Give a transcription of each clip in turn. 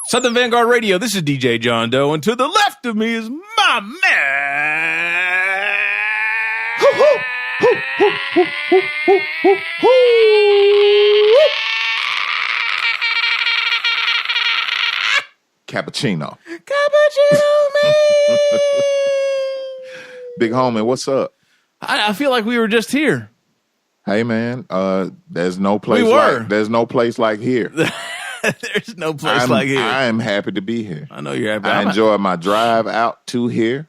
Southern Vangard Radio. This is DJ John Doe, and to the left of me is my man. Cappuccino. Me. Big homie, what's up? I feel like we were just here. Hey man, there's no place like here. There's no place like here. I am happy to be here. I know you're happy. I enjoyed my drive out to here.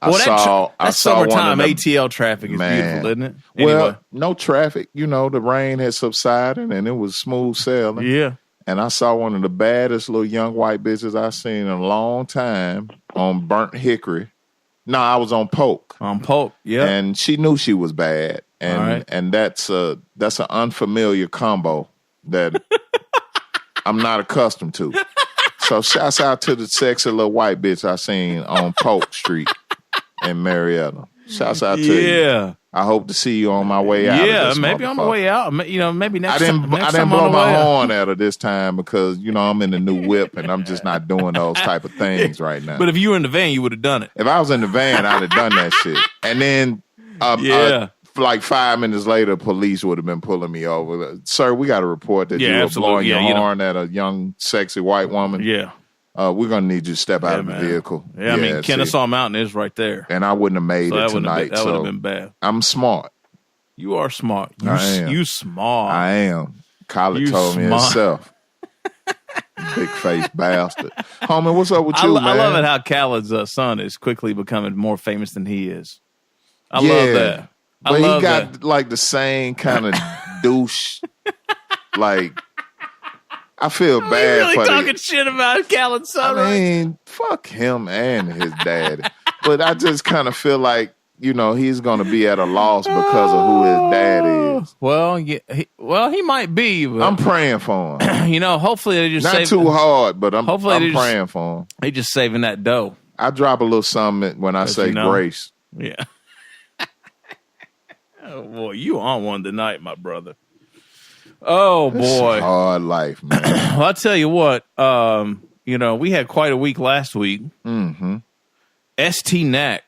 That's summertime ATL traffic is beautiful, isn't it? Anyway. Well, no traffic. You know, the rain had subsided and it was smooth sailing. Yeah. And I saw one of the baddest little young white bitches I've seen in a long time on Burnt Hickory. No, I was on Polk. On Polk, yeah. And she knew she was bad. And right. and that's an unfamiliar combo that I'm not accustomed to. So shouts out to the sexy little white bitch I seen on Polk Street in Marietta. Shouts out to you. I hope to see you on my way out. Yeah, maybe on my way out. You know, maybe next time. I didn't blow my horn at her this time because, you know, I'm in the new whip and I'm just not doing those type of things right now. But if you were in the van, you would have done it. If I was in the van, I'd have done that shit. And then, like 5 minutes later, police would have been pulling me over. Sir, we got to report that you were blowing your horn at a young, sexy white woman. Yeah. We're going to need you to step out of the vehicle. Yeah, I mean, Kennesaw Mountain is right there. And I wouldn't have made it tonight. That would have been bad. I'm smart. You are smart. I am. You smart. I am. Khaled told me himself. Big face bastard. Homie, what's up with you, man? I love it how Khaled's son is quickly becoming more famous than he is. I love that. But he got like the same kind of douche. Like, I feel bad really for talking shit about Khaled's son. I mean, fuck him and his dad. But I just kind of feel like, you know, he's going to be at a loss because of who his dad is. Well, yeah, he might be. But, I'm praying for him. You know, hopefully they just not too hard, but I'm praying for him. They just saving that dough. I drop a little something when I say grace. Yeah. Oh boy, you on one tonight, my brother. Oh boy, it's a hard life, man. Well, I'll tell you what. You know, we had quite a week last week. Mm-hmm. St. Knack.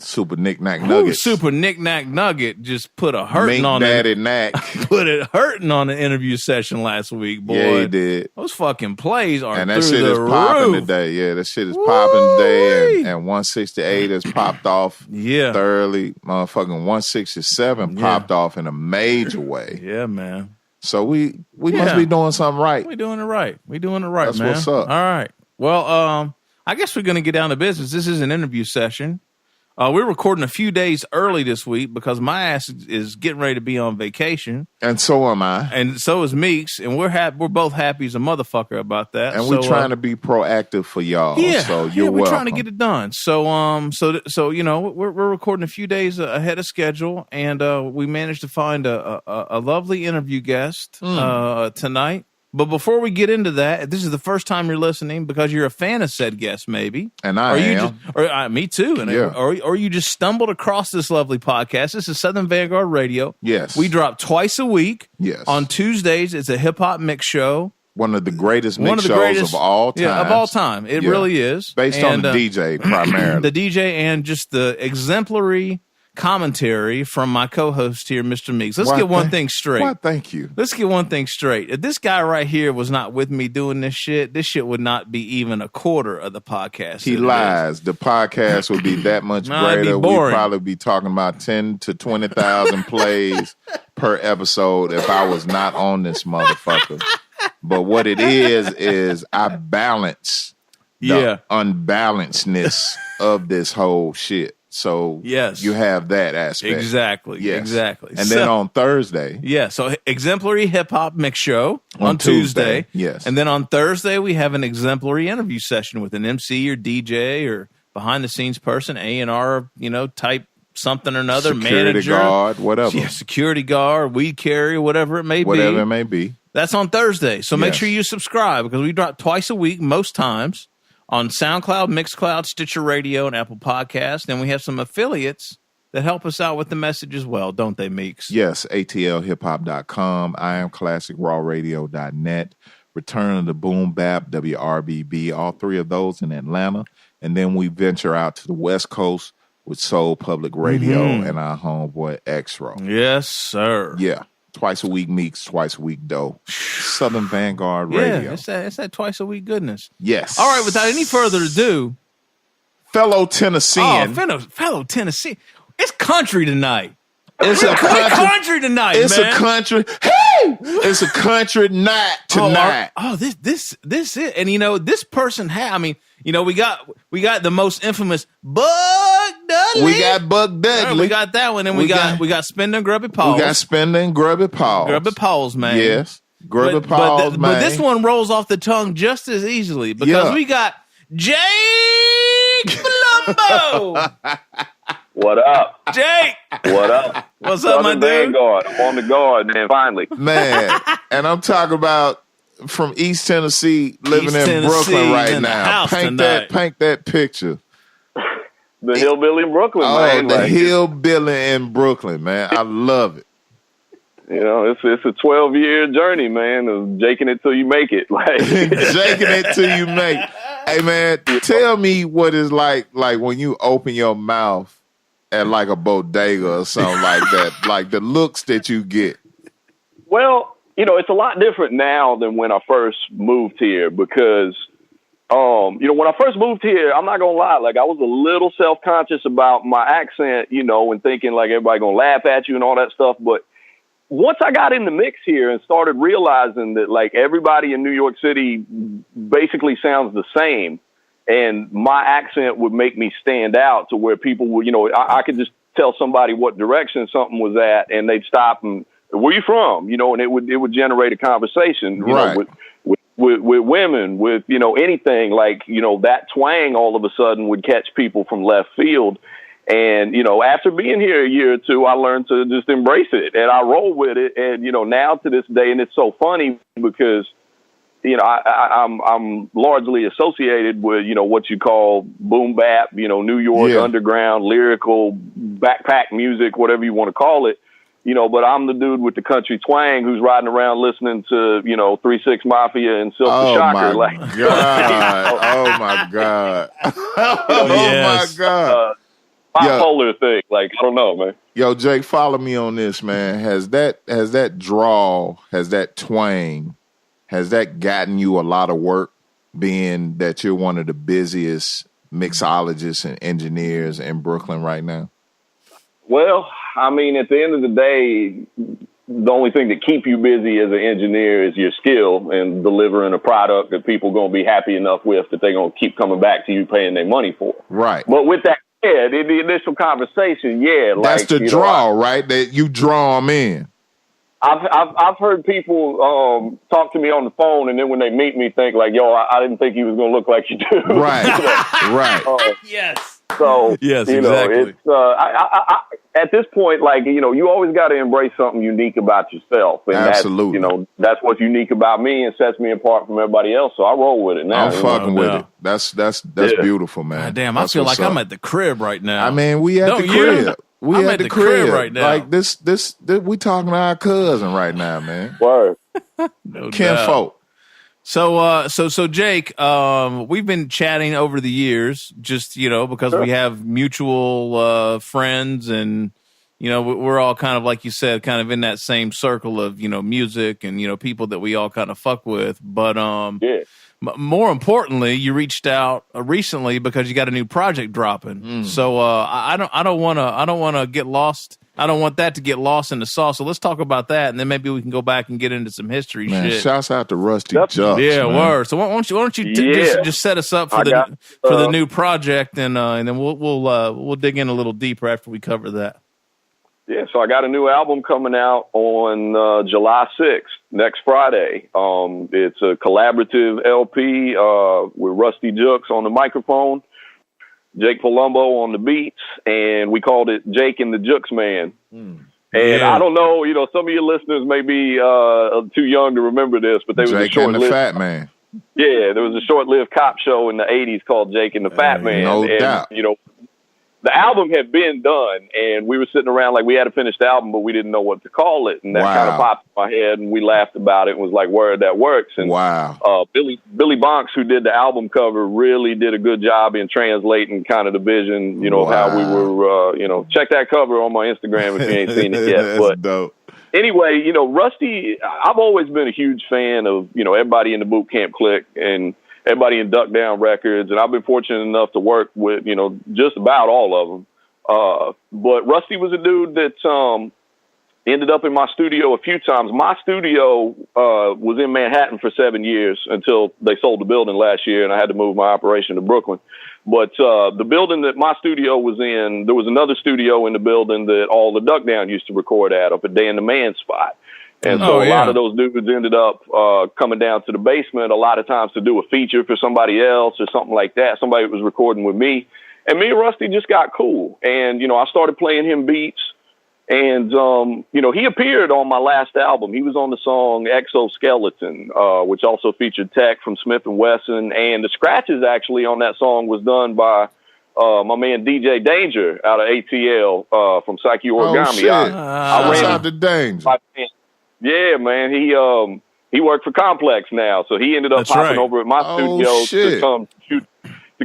Super Knick-Knack Nugget. Super Knick-Knack Nugget just put a hurting on Daddy Knack. Put it hurting on the interview session last week, boy. Yeah, he did. Those fucking plays are and that through shit the is roof. Popping today. Yeah, that shit is popping today. And 168 has popped off thoroughly. Motherfucking 167 popped off in a major way. Yeah, man. So we must be doing something right. We're doing it right. That's man. What's up. All right. Well, I guess we're going to get down to business. This is an interview session. We're recording a few days early this week because my ass is getting ready to be on vacation. And so am I. And so is Meeks. And we're both happy as a motherfucker about that. And we're trying to be proactive for y'all. Yeah. So you're we're welcome. trying to get it done. So you know, we're recording a few days ahead of schedule. And we managed to find a lovely interview guest tonight. But before we get into that, this is the first time you're listening because you're a fan of said guest, maybe. And I am. Me too. And or you just stumbled across this lovely podcast. This is Southern Vangard Radio. Yes. We drop twice a week. Yes. On Tuesdays, it's a hip-hop mix show. One of the greatest mix shows of all time. Yeah, of all time. It really is. Based on the DJ primarily. The DJ and just the exemplary commentary from my co-host here, Mr. Meeks. Let's get one thing straight. Why, thank you. Let's get one thing straight. If this guy right here was not with me doing this shit would not be even a quarter of the podcast. He lies. The podcast would be that much greater. We'd probably be talking about 10 to 20,000 plays per episode if I was not on this motherfucker. But what it is I balance the unbalancedness of this whole shit. So you have that aspect. Exactly. Yes. Exactly. And then on Thursday. Yeah. So exemplary hip hop mix show on Tuesday. Yes. And then on Thursday, we have an exemplary interview session with an MC or DJ or behind the scenes person, A&R, type something or another, security guard, whatever. Yeah, security guard, weed carrier, whatever it may be. Whatever it may be. That's on Thursday. So make sure you subscribe because we drop twice a week most times. On SoundCloud, Mixcloud, Stitcher Radio, and Apple Podcasts. Then we have some affiliates that help us out with the message as well, don't they, Meeks? Yes, atlhiphop.com, iamclassicrawradio.net, Return of the Boom Bap, WRBB, all three of those in Atlanta. And then we venture out to the West Coast with Soul Public Radio and our homeboy X-Ro. Yes, sir. Yeah. Twice a week Meeks, twice a week Doe. Southern Vangard Radio. It's that twice a week goodness. Yes. All right, without any further ado. Fellow Tennessean. Fellow Tennessee. It's country tonight. It's a country tonight, it's man. A country. Hey! It's a country night tonight. This it. And this person we got the most infamous Buck Dudley. We got Buck Dudley. Right, we got that one. And we got Spending Grubby Paws. We got Spending Grubby Paws. Grubby Paws, man. Yes. Grubby Paws, man. But this one rolls off the tongue just as easily because we got Jake Palumbo. What up? Jake. What up? What's up, my dude? Vanguard. I'm on the guard, man, finally. Man, and I'm talking about from East Tennessee, living in Brooklyn right now. Paint that picture. The hillbilly in Brooklyn, man. The hillbilly in Brooklyn, man. I love it. It's a 12-year journey, man, of jaking it till you make it. Jaking it till you make it. Hey, man, tell me what it's like when you open your mouth at like a bodega or something like that, like the looks that you get. Well, it's a lot different now than when I first moved here because, when I first moved here, I'm not going to lie, like I was a little self-conscious about my accent, and thinking like everybody going to laugh at you and all that stuff. But once I got in the mix here and started realizing that like everybody in New York City basically sounds the same, and my accent would make me stand out to where people would, I could just tell somebody what direction something was at, and they'd stop and, where you from? And it would generate a conversation, with women, with, anything like, that twang all of a sudden would catch people from left field. And, after being here a year or two, I learned to just embrace it and I roll with it. And, now to this day, and it's so funny because, I'm largely associated with, what you call boom bap, New York underground, lyrical, backpack music, whatever you want to call it, but I'm the dude with the country twang who's riding around listening to, 3-6 Mafia and Silk the Shocker. My God. Oh my God. My God. Bipolar thing. Like, I don't know, man. Yo, Jake, follow me on this, man. Has that drawl, has that twang, has that gotten you a lot of work, being that you're one of the busiest mixologists and engineers in Brooklyn right now? Well, I mean, at the end of the day, the only thing that keep you busy as an engineer is your skill and delivering a product that people are going to be happy enough with that they're going to keep coming back to you paying their money for. Right. But with that said, in the initial conversation, that's the draw, right? That you draw them in. I've heard people talk to me on the phone, and then when they meet me, think like, "Yo, I didn't think he was going to look like you do." Right, right. Yes. So yes, exactly. It's I at this point, like you always got to embrace something unique about yourself, and absolutely, that's what's unique about me and sets me apart from everybody else. So I roll with it now. I'm fucking with it. That's beautiful, man. God damn, I feel like I'm at the crib right now. I mean, we at the crib. I'm at the crib right now. Like this, we talking to our cousin right now, man. Word. No Kinfolk. So Jake, we've been chatting over the years, just, because we have mutual, friends and, we're all kind of, like you said, kind of in that same circle of, music and, people that we all kind of fuck with. But, more importantly, you reached out recently because you got a new project dropping. So, I don't want to get lost. I don't want that to get lost in the sauce. So let's talk about that, and then maybe we can go back and get into some history shit. Shouts out to Ruste Juxx. Yeah, man. word. So why don't you just set us up for the new project, and then we'll dig in a little deeper after we cover that. Yeah, so I got a new album coming out on July 6th, next Friday. It's a collaborative LP with Ruste Juxx on the microphone, Jake Palumbo on the beats, and we called it Jake and the Juxxman. And I don't know, some of your listeners may be too young to remember this, but there was Jake a short-lived and the Fat Man. Yeah, there was a short-lived cop show in the 80s called Jake and the Fat Man. No doubt. the album had been done, and we were sitting around like we had a finished album, but we didn't know what to call it. And that kind of popped in my head, and we laughed about it and was like, word, that works. And Billy Bonks, who did the album cover, really did a good job in translating kind of the vision, of how we were, check that cover on my Instagram if you ain't seen it yet. But dope. Anyway, Ruste, I've always been a huge fan of, everybody in the Boot Camp Clique and everybody in Duck Down Records, and I've been fortunate enough to work with, just about all of them. But Ruste was a dude that ended up in my studio a few times. My studio was in Manhattan for 7 years until they sold the building last year, and I had to move my operation to Brooklyn. But the building that my studio was in, there was another studio in the building that all the Duck Down used to record at up at Dan the Man spot. And so a lot of those dudes ended up coming down to the basement a lot of times to do a feature for somebody else or something like that. Somebody was recording with me. And me and Ruste just got cool. And, I started playing him beats. And, he appeared on my last album. He was on the song Exoskeleton, which also featured Tech from Smith & Wesson. And the scratches actually on that song was done by my man DJ Danger out of ATL from Psyche Origami. Oh, shit. I ran out the Danger. Yeah, man. He worked for Complex now, so he ended up popping over at my studio to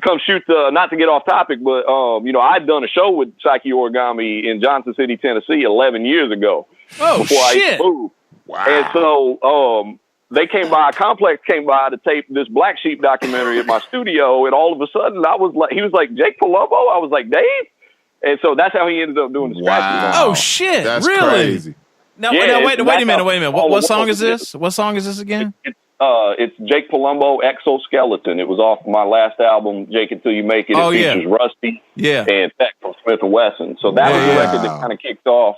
come shoot not to get off topic, but I'd done a show with Psyche Origami in Johnson City, Tennessee 11 years ago. Before I moved. Wow. And so they came by, Complex came by to tape this Black Sheep documentary at my studio, and all of a sudden he was like, Jake Palumbo? I was like, Dave? And so that's how he ended up doing the scratches. Oh shit. That's really? Crazy. Now, wait a minute. What song is this? What song is this again? It's Jake Palumbo, Exoskeleton. It was off my last album, Jake Until You Make It. It features Ruste and Tech from Smith & Wesson. So that was the record that kind of kicked off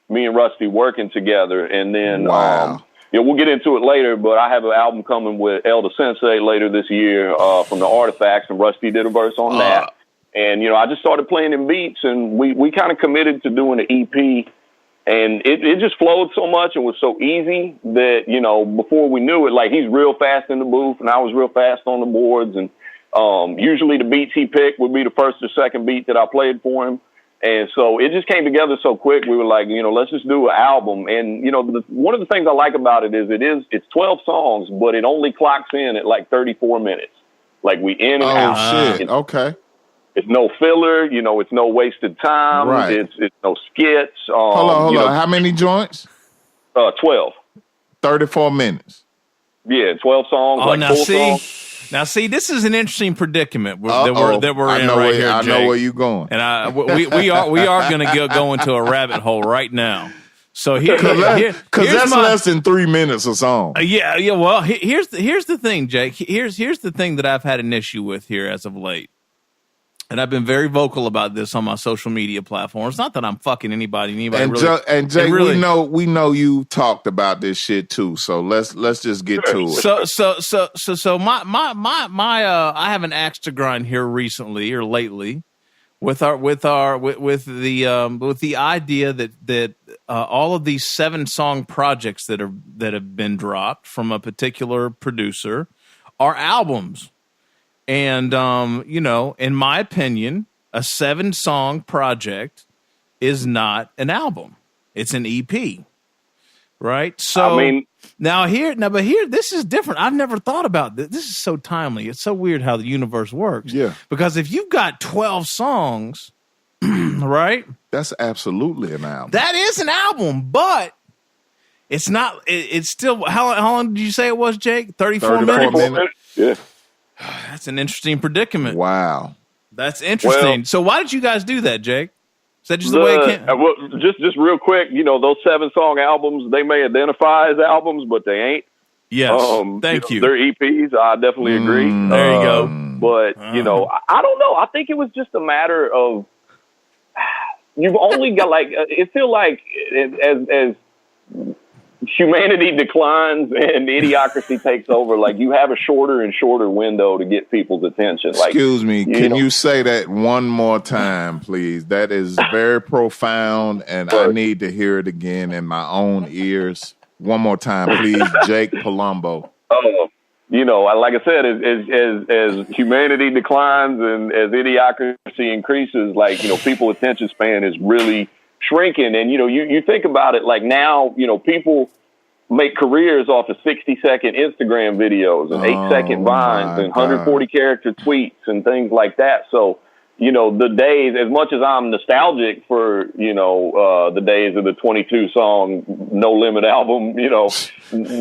me and Ruste working together. And then, we'll get into it later, but I have an album coming with Elder Sensei later this year from the Artifacts, and Ruste did a verse on that. And, I just started playing in beats, and we kind of committed to doing an EP. And it just flowed so much and was so easy that, before we knew it, like he's real fast in the booth and I was real fast on the boards. And usually the beats he picked would be the first or second beat that I played for him. And so it just came together so quick. We were like, let's just do an album. And, one of the things I like about it is it's 12 songs, but it only clocks in at like 34 minutes. Like we in and out. Oh, shit. Okay. It's no filler, it's no wasted time. Right. It's no skits. Hold on. How many joints? 12. 34 minutes. Yeah, 12 songs. Now see, this is an interesting predicament that we're in right here, Jake. I know where you're going, and we are going to go into a rabbit hole right now. So here's that's less than 3 minutes a song. Yeah. Well, here's the thing, Jake. Here's the thing that I've had an issue with here as of late. And I've been very vocal about this on my social media platforms. Not that I'm fucking anybody. And Jake, we know you talked about this shit too. So let's just get to it. So my I have an axe to grind here recently or lately with the idea that all of these 7-song projects that have been dropped from a particular producer are albums. And, in my opinion, a 7-song project is not an album. It's an EP. Right? So but here, this is different. I've never thought about this. This is so timely. It's so weird how the universe works. Yeah. Because if you've got 12 songs, right? That's absolutely an album. That is an album, but it's not, it's still, how long did you say it was, Jake? 34 minutes? Yeah. That's an interesting predicament. Wow. That's interesting. So why did you guys do that, Jake? Is that just the way it came? Well, just real quick, those 7-song albums, they may identify as albums, but they ain't. Yes. Thank you. They're EPs. I definitely agree. There you go. But, I don't know. I think it was just a matter of you've only got it feels like as humanity declines and idiocracy takes over, like you have a shorter and shorter window to get people's attention. Excuse me, can you say that one more time, please? That is very profound, and I need to hear it again in my own ears. One more time, please, Jake Palumbo. like I said, as humanity declines and as idiocracy increases, like, people's attention span is really shrinking. And, you think about it, like now, people make careers off of 60-second Instagram videos and 8-second vines and 140 character tweets and things like that. So, the days, as much as I'm nostalgic for, the days of the 22 song No Limit album,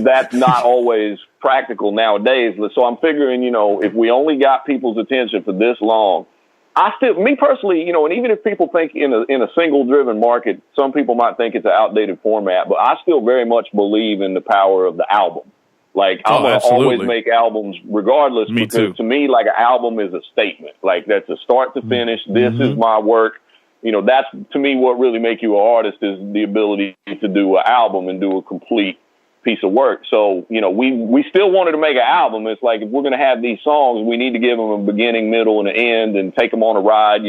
that's not always practical nowadays. So I'm figuring, if we only got people's attention for this long, me personally, and even if people think in a single driven market, some people might think it's an outdated format, but I still very much believe in the power of the album. Like, I'm going to always make albums regardless, because to me, like, an album is a statement. Like, that's a start to finish. This is my work. That's, to me, what really makes you an artist is the ability to do an album and do a complete piece of work. So, we still wanted to make an album. It's like, if we're going to have these songs, we need to give them a beginning, middle, and an end and take them on a ride,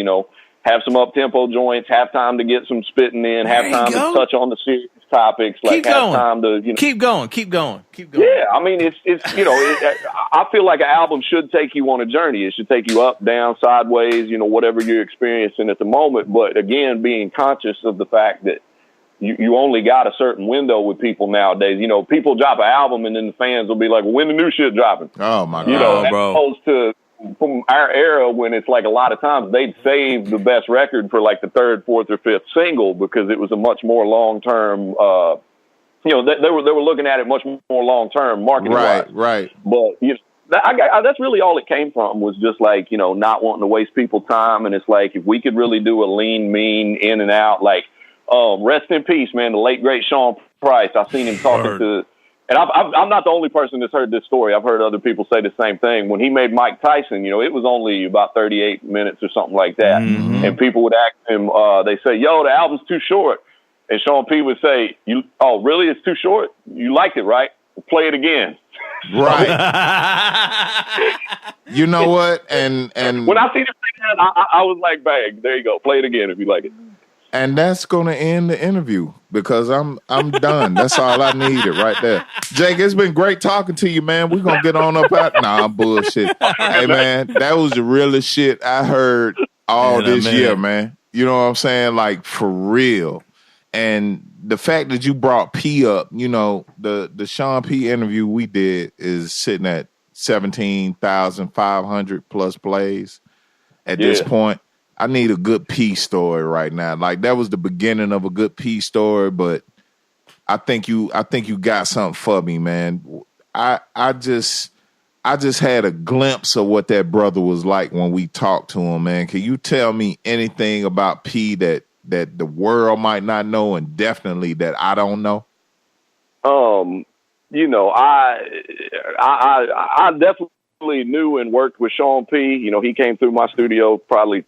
have some up-tempo joints, have time to get some spitting in, have time to touch on the serious topics, like have time to, keep going. Yeah, I mean, it's I feel like an album should take you on a journey. It should take you up, down, sideways, whatever you're experiencing at the moment. But again, being conscious of the fact that you only got a certain window with people nowadays. People drop an album and then the fans will be like, well, when the new shit dropping? Oh my God, as opposed to from our era, when it's like a lot of times they'd save the best record for like the third, fourth, or fifth single, because it was a much more long-term, they were looking at it much more long-term marketing-wise. Right. But, that's really all it came from, was just like, not wanting to waste people's time. And it's like, if we could really do a lean, mean, in and out, like, rest in peace, man, the late, great Sean Price. I seen him talking to... And I'm not the only person that's heard this story. I've heard other people say the same thing. When he made Mike Tyson, it was only about 38 minutes or something like that. And people would ask him, they say, yo, the album's too short. And Sean P would say, oh, really? It's too short? You liked it, right? Well, play it again. Right. You know what? And when I see this thing, I was like, bang, there you go. Play it again if you like it. And that's going to end the interview, because I'm done. That's all I needed right there. Jake, it's been great talking to you, man. We're going to get on up out. Nah, bullshit. Hey, man, that was the realest shit I heard all this year, man. You know what I'm saying? Like, for real. And the fact that you brought P up, the Sean P interview we did is sitting at 17,500 plus plays at this point. I need a good P story right now. Like, that was the beginning of a good P story, but I think you got something for me, man. I just had a glimpse of what that brother was like when we talked to him, man. Can you tell me anything about P that the world might not know, and definitely that I don't know? I definitely knew and worked with Sean P. He came through my studio probably,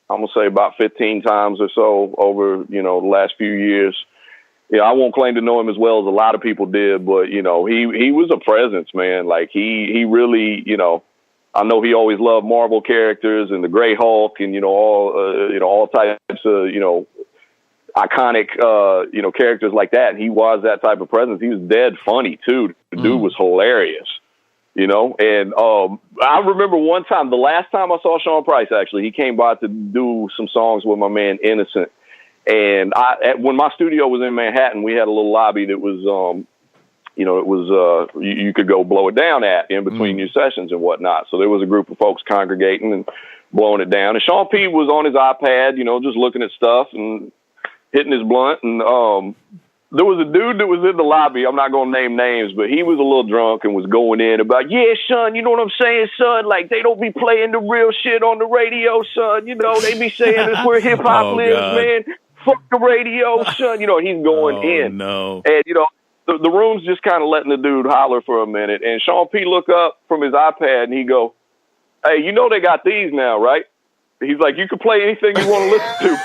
I'm going to say, about 15 times or so over, the last few years. I won't claim to know him as well as a lot of people did, but, he was a presence, man. Like, he really, I know he always loved Marvel characters and the Grey Hulk and, all types of, iconic, characters like that. And he was that type of presence. He was dead funny, too. The dude was hilarious. And I remember one time, the last time I saw Sean Price, actually, he came by to do some songs with my man Innocent. And when my studio was in Manhattan, we had a little lobby that was, you could go blow it down at in between your sessions and whatnot. So there was a group of folks congregating and blowing it down. And Sean P was on his iPad, just looking at stuff and hitting his blunt. And there was a dude that was in the lobby. I'm not going to name names, but he was a little drunk and was going in about, yeah, son, you know what I'm saying, son? Like, they don't be playing the real shit on the radio, son. They be saying it's where hip-hop lives, man. Fuck the radio, son. He's going in. No. And, the room's just kind of letting the dude holler for a minute. And Sean P look up from his iPad and he go, hey, they got these now, right? He's like, you can play anything you want to listen to.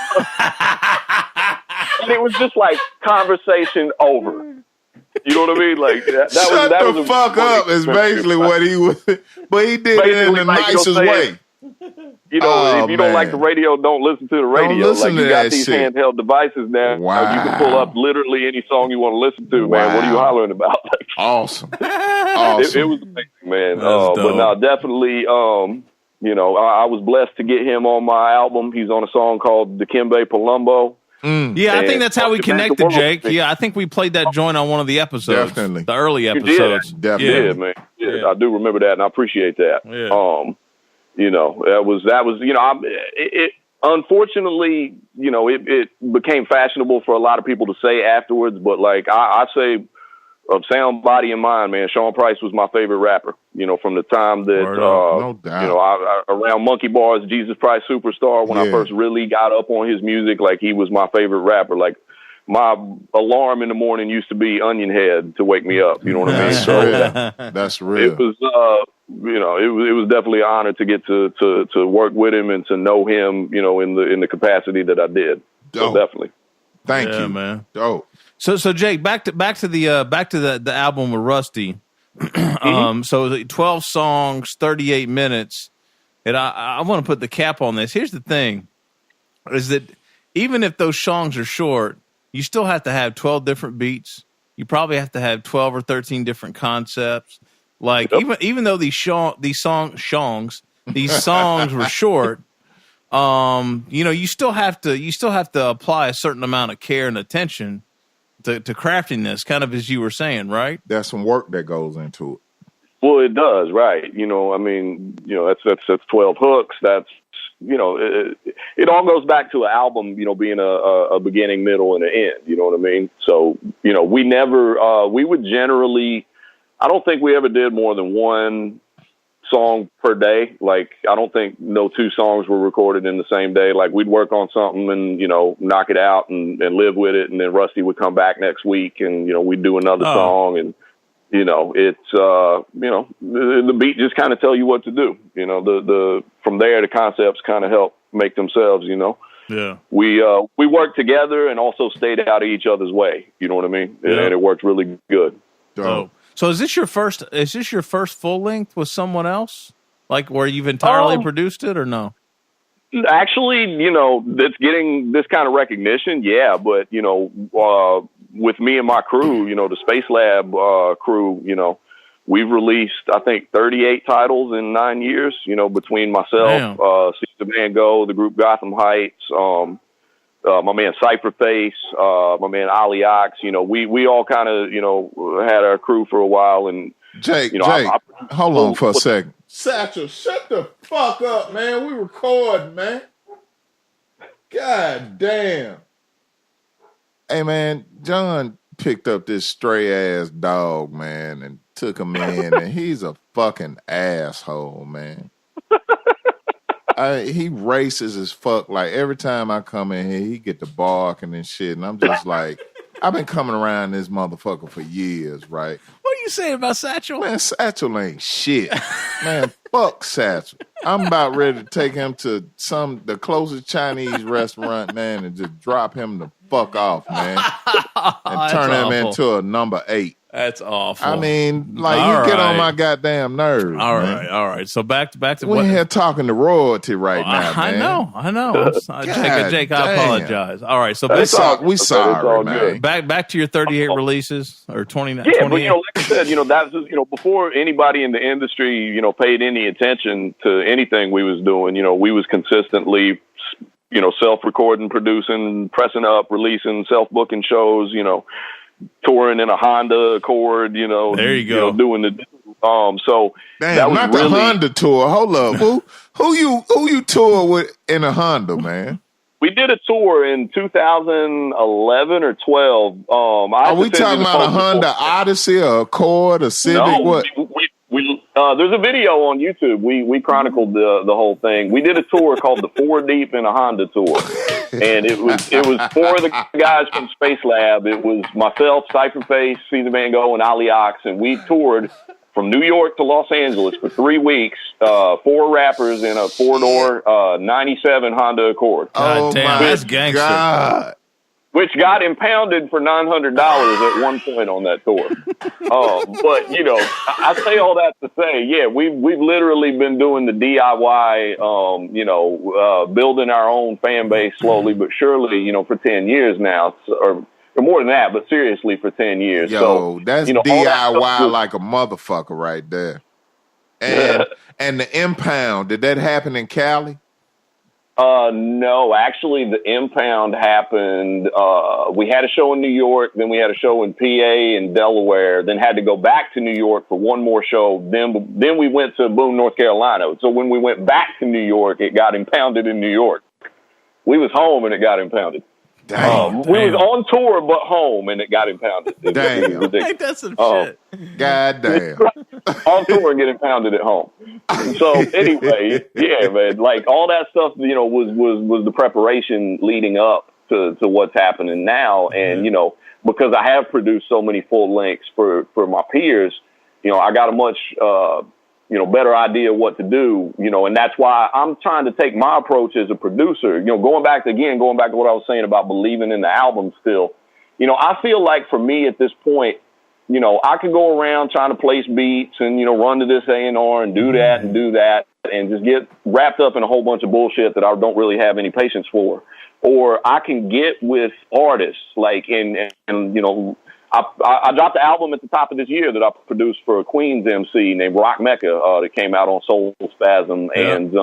And it was just like conversation over. You know what I mean? Like that Shut was the fuck up is basically what he was, but he did it in the nicest way. You know, if you don't like the radio, don't listen to the radio. Like you got these handheld devices now. Wow. You can pull up literally any song you want to listen to, man. What are you hollering about? Awesome. It was amazing, man. But no, definitely, you know, I was blessed to get him on my album. He's on a song called Dikembe Palumbo. Yeah, I think that's how we connected, Jake. Yeah, I think we played that joint on one of the episodes. Definitely. The early episodes. Definitely. Yeah, man. Yeah, I do remember that, and I appreciate that. Yeah. You know, that was, you know, it unfortunately, you know, it became fashionable for a lot of people to say afterwards, but like I say, of sound, body, and mind, man, Sean Price was my favorite rapper. You know, from the time that, no doubt. you know, I around Monkey Bars, Jesus Price Superstar, when I first really got up on his music, like he was my favorite rapper. Like my alarm in the morning used to be Onion Head to wake me up. You know what I mean? That's real. It was, you know, it was definitely an honor to get to work with him and to know him, you know, in the capacity that I did. Dope. So definitely. Thank you, man. Dope. So Jake, back to the album with Rusty. So 12 songs, 38 minutes. And I want to put the cap on this. Here's the thing, is that even if those songs are short, you still have to have 12 different beats. You probably have to have 12 or 13 different concepts. Like even though these songs were short, you know, you still have to apply a certain amount of care and attention to crafting this, kind of as you were saying, right? There's some work that goes into it. Well, it does, right? You know, I mean, you know, that's 12 hooks. That's, you know, it all goes back to an album, you know, being a beginning, middle, and an end. You know what I mean? So, you know, we would generally, I don't think we ever did more than one song per day. Like, I don't think no two songs were recorded in the same day. Like, we'd work on something and, you know, knock it out and live with it. And then Rusty would come back next week and, you know, we'd do another song. And, you know, it's, you know, the beat just kind of tell you what to do. You know, from there, the concepts kind of help make themselves, you know. Yeah. We worked together and also stayed out of each other's way. You know what I mean? Yeah. And it worked really good. Oh. So is this your first full length with someone else? Like where you've entirely produced it or no? Actually, you know, it's getting this kind of recognition. Yeah. But, you know, with me and my crew, you know, the SpaceLAB crew, you know, we've released, I think, 38 titles in 9 years, you know, between myself, Caesar Van Gogh, the group Gotham Heights, my man Cypherface, my man Ali Ox, you know, we all kind of, you know, had our crew for a while. And Jake, you know, hold on for a second. Satchel, shut the fuck up, man. We recording, man. God damn. Hey, man, John picked up this stray-ass dog, man, and took him in, and he's a fucking asshole, man. He races as fuck. Like, every time I come in here, he get the barking and shit, and I'm just like, I've been coming around this motherfucker for years, right? What are you saying about Satchel? Man, Satchel ain't shit. Man, fuck Satchel. I'm about ready to take him to the closest Chinese restaurant, man, and just drop him the fuck off, man. And turn him into a number 8. That's awful. I mean, like, get on my goddamn nerves. All right. So back to we're here talking to royalty right now, man. I know. Jake, I apologize. All right, so we sorry, man. Back to your 38 releases or 29. Yeah, but, you know, like I said, you know, that's just, you know, before anybody in the industry, you know, paid any attention to anything we was doing. You know, we was consistently, you know, self-recording, producing, pressing up, releasing, self-booking shows. You know, touring in a Honda Accord, you know. There you go. You know, doing the so damn, that was not really, the Honda tour. Hold up. who you tour with in a Honda, man? We did a tour in 2011 or 12. Are we talking about a Honda Odyssey, or Accord, or Civic? No, what? We there's a video on YouTube. We chronicled the whole thing. We did a tour called the 4 Deep in a Honda tour, and it was 4 of the guys from SpaceLAB. It was myself, Cypherface, Caesar Van Gogh, and Ali Ox, and we toured from New York to Los Angeles for 3 weeks. 4 rappers in a 4-door 97 Honda Accord. God damn, that's gangster. God. which got impounded for $900 at one point on that tour. But you know, I say all that to say, yeah, we've literally been doing the DIY, building our own fan base slowly but surely, you know, for 10 years now, or more than that, but seriously for 10 years. Yo, so that's DIY like a motherfucker right there. And the impound, did that happen in Cali? No, actually the impound happened. We had a show in New York, then we had a show in PA and Delaware, then had to go back to New York for one more show. Then we went to Boone, North Carolina. So when we went back to New York, it got impounded in New York. We was home and it got impounded. Damn. We was on tour but home and it got impounded. Damn. Ain't that some shit? God damn. On tour and get impounded at home. So anyway, yeah, man, like all that stuff, you know, was the preparation leading up to what's happening now. And, you know, because I have produced so many full lengths for my peers, you know, I got a much, better idea what to do, you know, and that's why I'm trying to take my approach as a producer, you know, going back to what I was saying about believing in the album still, you know, I feel like for me at this point, you know, I could go around trying to place beats and, you know, run to this A&R and do that and just get wrapped up in a whole bunch of bullshit that I don't really have any patience for. Or I can get with artists like, and you know, I dropped the album at the top of this year that I produced for a Queens MC named Roc Marciano that came out on Soulspazm. Yeah. And,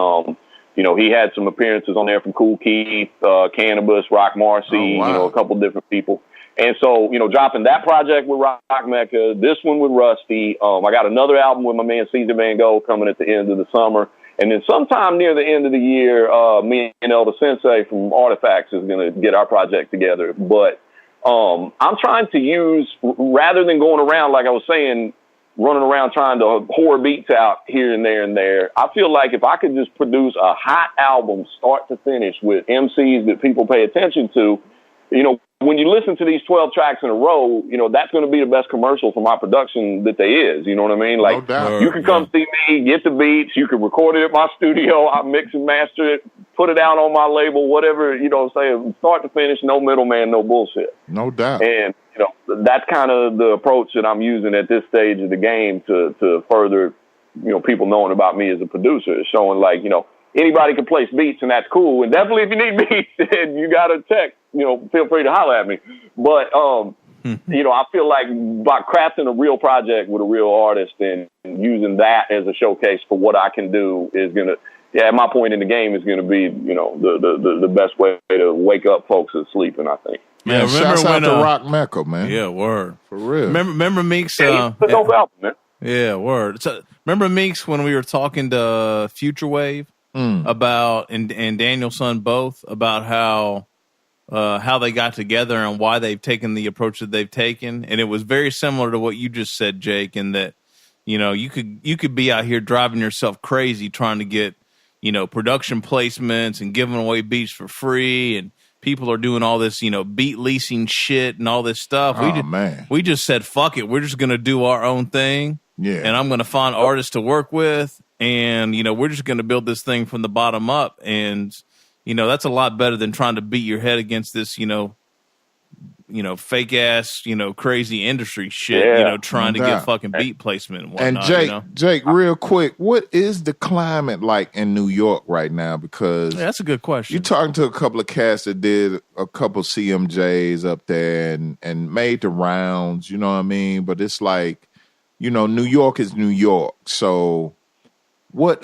you know, he had some appearances on there from Kool Keith, Cannabis, Roc Marciano, you know, a couple different people. And so, you know, dropping that project with Roc Marciano, this one with Ruste. I got another album with my man Caesar Vangard coming at the end of the summer. And then sometime near the end of the year, me and Elder Sensei from Artifacts is going to get our project together. But I'm trying to use, rather than going around, like I was saying, running around trying to whore beats out here and there, I feel like if I could just produce a hot album start to finish with MCs that people pay attention to, you know, when you listen to these 12 tracks in a row, you know, that's going to be the best commercial for my production that there is. You know what I mean? Like, you can come see me, get the beats, you can record it at my studio, I mix and master it, put it out on my label, whatever, you know, say start to finish, no middleman, no bullshit. No doubt. And, you know, that's kind of the approach that I'm using at this stage of the game to further, you know, people knowing about me as a producer, showing like, you know, anybody can place beats and that's cool. And definitely if you need beats, then you got to check, you know, feel free to holler at me. But, you know, I feel like by crafting a real project with a real artist and using that as a showcase for what I can do is going to, at my point in the game is going to be, you know, the best way to wake up folks that's sleeping, I think. Yeah, shouts out to Roc Marciano, man. Yeah, word. For real. Remember Meeks? It's a dope album, man. Yeah, word. So, remember Meeks when we were talking to Future Wave about, and Daniel's son both, about how they got together and why they've taken the approach that they've taken. And it was very similar to what you just said, Jake, in that, you know, you could be out here driving yourself crazy trying to get, you know, production placements and giving away beats for free, and people are doing all this, you know, beat leasing shit and all this stuff. We just said, fuck it. We're just going to do our own thing. Yeah. And I'm going to find artists to work with. And, you know, we're just going to build this thing from the bottom up. And, you know, that's a lot better than trying to beat your head against this, you know, fake ass, you know, crazy industry shit, you know, trying to get fucking beat placement and whatnot. And Jake, real quick, what is the climate like in New York right now? Because that's a good question. You're talking to a couple of cats that did a couple CMJs up there and made the rounds, you know what I mean? But it's like, you know, New York is New York. So what,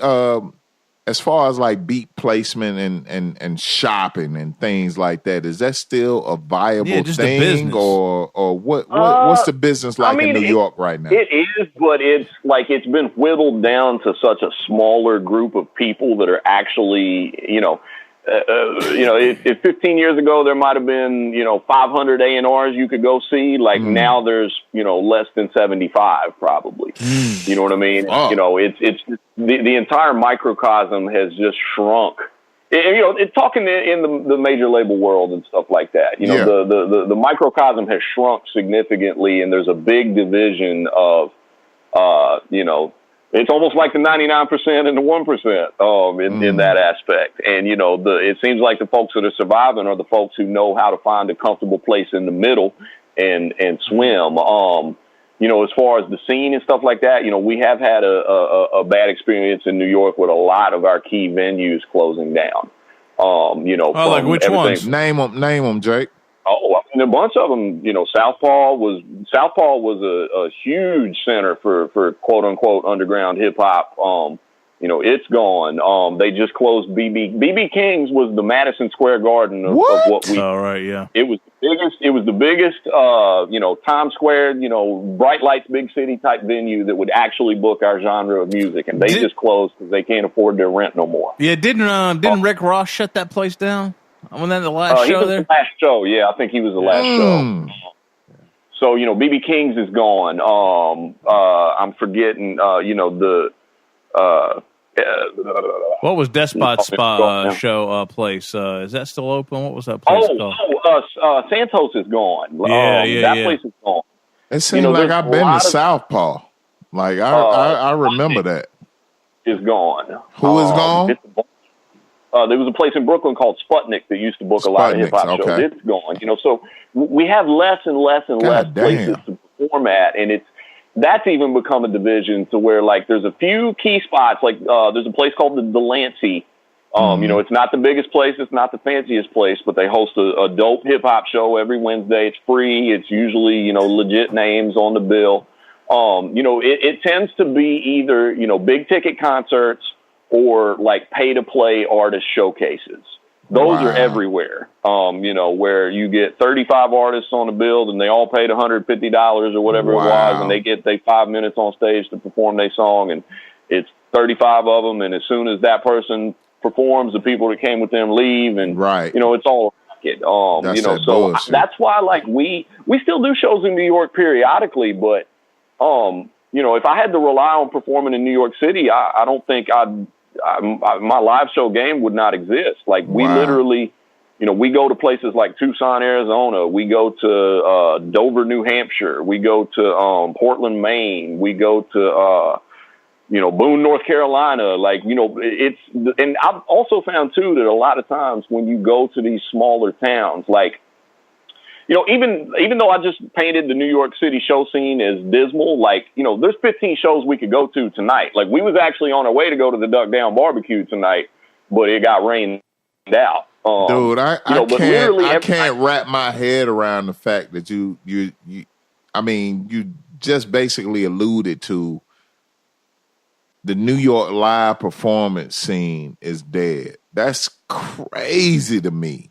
as far as like beat placement and shopping and things like that, is that still a viable thing, or what's the business like in New York right now? It is, but it's like it's been whittled down to such a smaller group of people that are actually, you know, if 15 years ago there might have been, you know, 500 A&Rs you could go see, like now there's, you know, less than 75 probably. You know what I mean? Oh. You know, it's the entire microcosm has just shrunk. You know, it's talking in the major label world and stuff like that. You know, the microcosm has shrunk significantly, and there's a big division of, you know, it's almost like the 99% and the 1% in that aspect. And, you know, it seems like the folks that are surviving are the folks who know how to find a comfortable place in the middle and swim. You know, as far as the scene and stuff like that, you know, we have had a bad experience in New York with a lot of our key venues closing down. You know, like which ones? Name them, Jake. Oh, I mean, a bunch of them. You know, Southpaw was a huge center for quote unquote underground hip hop. You know, it's gone. They just closed BB King's was the Madison Square Garden of what we. Oh, right, yeah. It was the biggest. You know, Times Square. You know, bright lights, big city type venue that would actually book our genre of music, and they just closed because they can't afford their rent no more. Yeah, didn't Rick Ross shut that place down? Wasn't that the last show there? The last show, yeah. I think he was the last show. So, you know, BB King's is gone. I'm forgetting, you know, what was Despot's show place? Is that still open? What was that place called? Santos is gone. That place is gone. It seems like I've been to Southpaw. Like, I remember that. Is gone. Who is gone? There was a place in Brooklyn called Sputnik that used to book a lot of hip hop shows. It's gone, you know. So we have less and less and less places to perform at, and that's even become a division to where like there's a few key spots. Like there's a place called the Delancey. You know, it's not the biggest place, it's not the fanciest place, but they host a dope hip hop show every Wednesday. It's free. It's usually, you know, legit names on the bill. You know, it tends to be either, you know, big ticket concerts or like pay to play artist showcases. Those are everywhere. You know, where you get 35 artists on the bill and they all paid $150 or whatever it was, and they get 5 minutes on stage to perform their song, and it's 35 of them, and as soon as that person performs, the people that came with them leave, and you know, it's all you know, so that's why like we still do shows in New York periodically, but you know, if I had to rely on performing in New York City, I don't think my live show game would not exist. Like we literally, you know, we go to places like Tucson, Arizona. We go to Dover, New Hampshire. We go to Portland, Maine. We go to you know, Boone, North Carolina. Like, you know, and I've also found too that a lot of times when you go to these smaller towns, like, you know, even though I just painted the New York City show scene as dismal, like, you know, there's 15 shows we could go to tonight. Like, we was actually on our way to go to the Duck Down Barbecue tonight, but it got rained out. Dude, I can't wrap my head around the fact that you just basically alluded to the New York live performance scene is dead. That's crazy to me.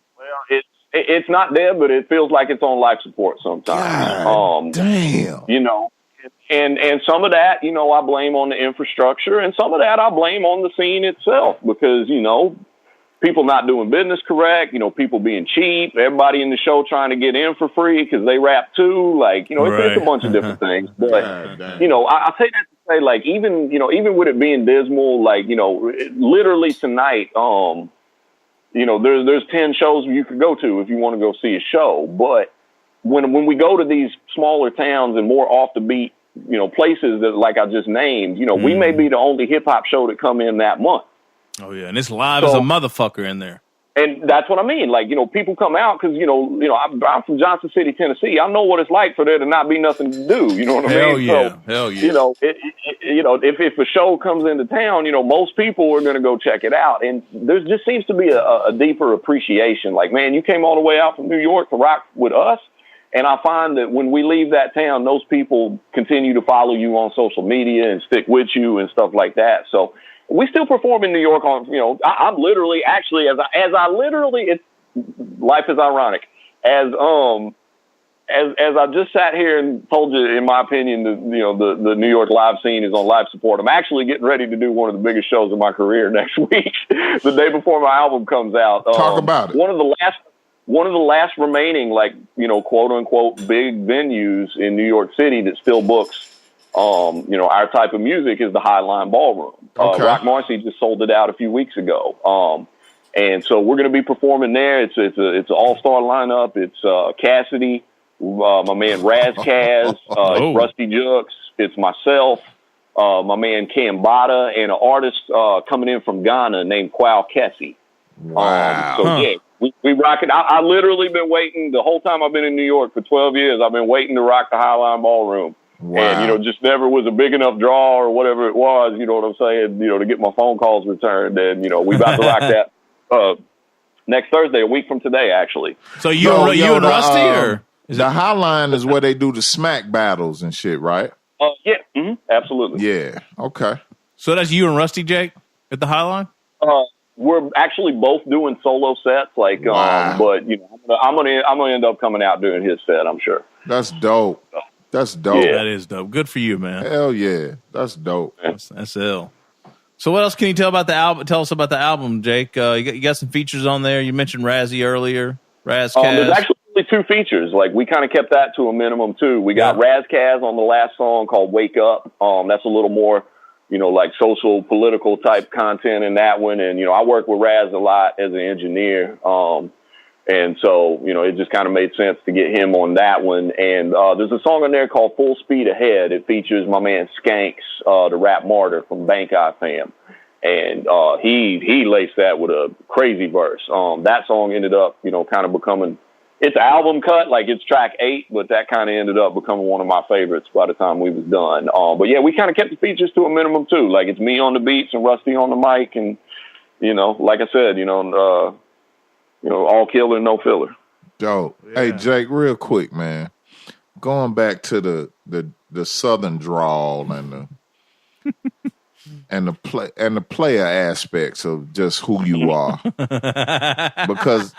It's not dead, but it feels like it's on life support sometimes. God, damn. You know, and some of that, you know, I blame on the infrastructure, and some of that I blame on the scene itself because, you know, people not doing business correct, you know, people being cheap, everybody in the show trying to get in for free because they rap too. Like, you know, it's a bunch of different things. But, you know, I say that to say, like, even with it being dismal, like, you know, literally tonight, you know, there's 10 shows you could go to if you want to go see a show. But when we go to these smaller towns and more off the beat, you know, places that like I just named, you know, we may be the only hip hop show that come in that month. Oh yeah, and it's live as a motherfucker in there. And that's what I mean. Like, you know, people come out because, you know, I'm from Johnson City, Tennessee. I know what it's like for there to not be nothing to do. You know what I mean? Hell yeah. You know, you know, if a show comes into town, you know, most people are going to go check it out. And there just seems to be a deeper appreciation. Like, man, you came all the way out from New York to rock with us. And I find that when we leave that town, those people continue to follow you on social media and stick with you and stuff like that. So we still perform in New York on, you know, I'm literally actually, as I literally, it's, life is ironic. As I just sat here and told you, in my opinion, the New York live scene is on life support. I'm actually getting ready to do one of the biggest shows of my career next week, the day before my album comes out. Talk about it. One of the last remaining, like, you know, quote unquote, big venues in New York City that still books, you know, our type of music is the Highline Ballroom. Roc Marciano just sold it out a few weeks ago. And so we're going to be performing there. It's an all-star lineup. It's Cassidy, my man Raz Kaz, Ruste Juxx. It's myself. my man Kambada, and an artist coming in from Ghana named Kwao Kessie. Wow. So yeah, we rock it. I literally been waiting the whole time I've been in New York for 12 years. I've been waiting to rock the Highline Ballroom. Wow. And, you know, just never was a big enough draw or whatever it was, you know what I'm saying, you know, to get my phone calls returned. And, you know, we about to rock that next Thursday, a week from today, actually. So you and Rusty, or? The Highline is where they do the smack battles and shit, right? Yeah, absolutely. Yeah, okay. So that's you and Rusty, Jake, at the Highline? We're actually both doing solo sets, like, wow. But you know, I'm gonna end up coming out doing his set, I'm sure. That's dope. That's dope. Yeah, that is dope. Good for you, man. Hell yeah, that's dope. That's ill. So what else can you tell about the album? Tell us about the album, Jake. You got some features on there. You mentioned Razzie earlier. Raz Kaz. There's actually only 2 features. Like, we kind of kept that to a minimum too. We got Raz Kaz on the last song called "Wake Up." That's a little more, you know, like social, political type content in that one. And, you know, I work with Raz a lot as an engineer. And so, you know, it just kind of made sense to get him on that one. And there's a song on there called "Full Speed Ahead." It features my man Skanks, the rap martyr from Bank Eye Fam. And he laced that with a crazy verse. That song ended up, you know, kind of becoming, it's an album cut, like it's track 8, but that kind of ended up becoming one of my favorites by the time we was done. But yeah, we kind of kept the features to a minimum too. Like, it's me on the beats and Rusty on the mic, and, you know, like I said, you know, all killer, no filler. Dope. Yeah. Hey, Jake, real quick, man. Going back to the Southern drawl and the and the player aspects of just who you are, because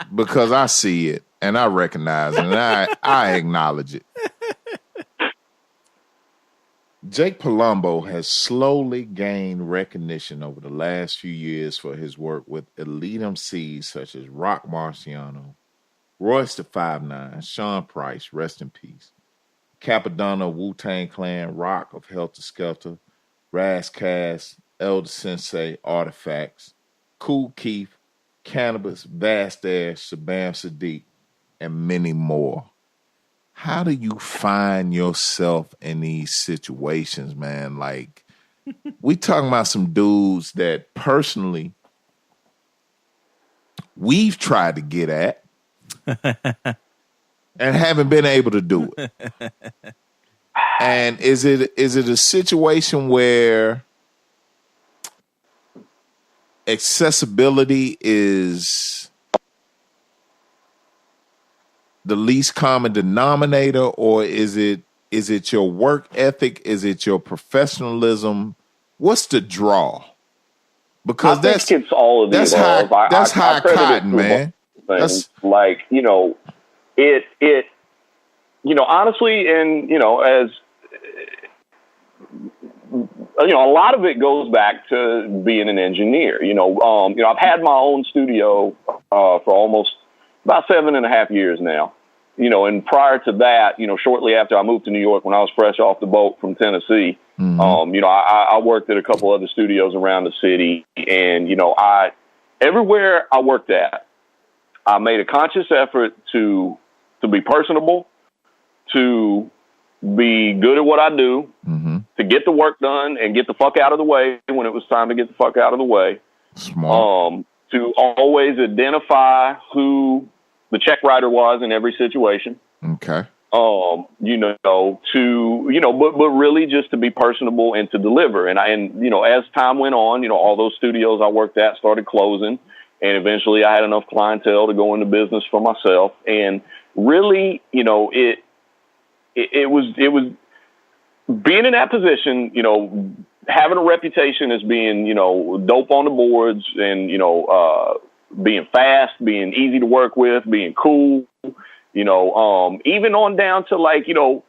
I see it and I recognize it and I acknowledge it. Jake Palumbo has slowly gained recognition over the last few years for his work with elite MCs such as Roc Marciano, Royce the 5'9", Sean Price, rest in peace, Capadonna of Wu-Tang Clan, Rock of Helter Skelter, Raz Kaz, Elder Sensei, Artifacts, Kool Keith, Cannabis, Vast Air, Shabam Sadiq, and many more. How do you find yourself in these situations, man? Like, we talking about some dudes that personally we've tried to get at and haven't been able to do it. And is it a situation where accessibility is the least common denominator, or is it your work ethic? Is it your professionalism? What's the draw? Because I think it's all of the above. That's high cotton, man. That's like, you know, it you know, honestly, and you know, as you know, a lot of it goes back to being an engineer. You know, I've had my own studio for almost about 7.5 years now. You know, and prior to that, you know, shortly after I moved to New York, when I was fresh off the boat from Tennessee, you know, I worked at a couple other studios around the city, and you know, everywhere I worked at, I made a conscious effort to be personable, to be good at what I do, to get the work done and get the fuck out of the way when it was time to get the fuck out of the way. Smart. To always identify who the check writer was in every situation. Okay. You know, to, you know, but really just to be personable and to deliver. And you know, as time went on, you know, all those studios I worked at started closing, and eventually I had enough clientele to go into business for myself. And really, you know, it was being in that position, you know, having a reputation as being, you know, dope on the boards and, you know, being fast, being easy to work with, being cool, you know, even on down to like, you know,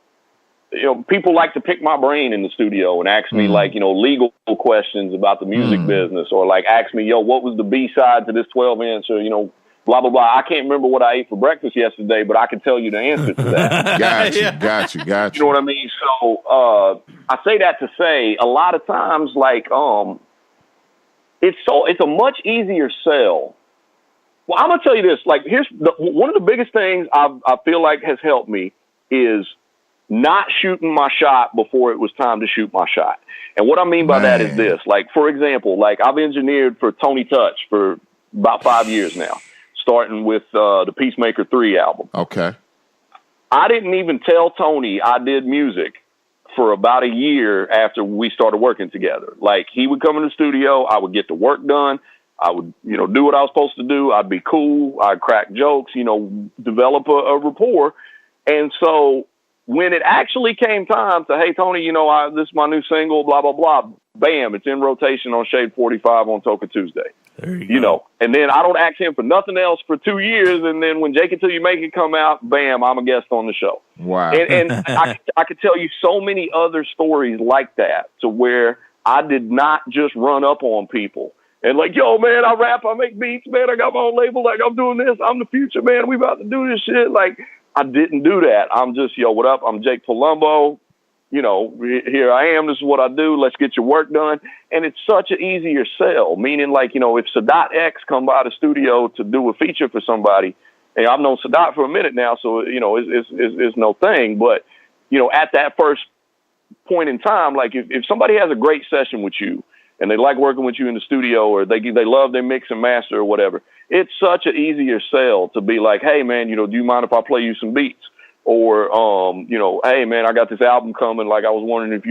people like to pick my brain in the studio and ask me like, you know, legal questions about the music business, or like ask me, yo, what was the B-side to this 12-inch, or, you know, blah, blah, blah. I can't remember what I ate for breakfast yesterday, but I can tell you the answer to that. Got you. You know what I mean? So I say that to say a lot of times, like, it's a much easier sell. Well, I'm going to tell you this. Like, here's one of the biggest things I feel like has helped me is not shooting my shot before it was time to shoot my shot. And what I mean by that is this, like, for example, like I've engineered for Tony Touch for about 5 years now, starting with the Peacemaker 3 album. Okay. I didn't even tell Tony I did music for about a year after we started working together. Like, he would come in the studio, I would get the work done, I would, do what I was supposed to do, I'd be cool, I'd crack jokes, develop a rapport. And so when it actually came time to, hey, Tony, this is my new single, blah, blah, blah, bam, it's in rotation on Shade 45 on Toka Tuesday. There you go. And then I don't ask him for nothing else for 2 years. And then when Jake Until You Make It come out, bam, I'm a guest on the show. Wow. And I could tell you so many other stories like that, to where I did not just run up on people and like, yo, man, I rap, I make beats, man, I got my own label, like, I'm doing this, I'm the future, man, we about to do this shit. Like, I didn't do that. I'm just, yo, what up? I'm Jake Palumbo. Here I am. This is what I do. Let's get your work done. And it's such an easier sell, meaning like, if Sadat X come by the studio to do a feature for somebody, and I've known Sadat for a minute now, so, it's no thing. But, at that first point in time, like if somebody has a great session with you and they like working with you in the studio, or they love their mix and master or whatever, it's such an easier sell to be like, hey, man, do you mind if I play you some beats? Or, hey, man, I got this album coming. Like, I was wondering if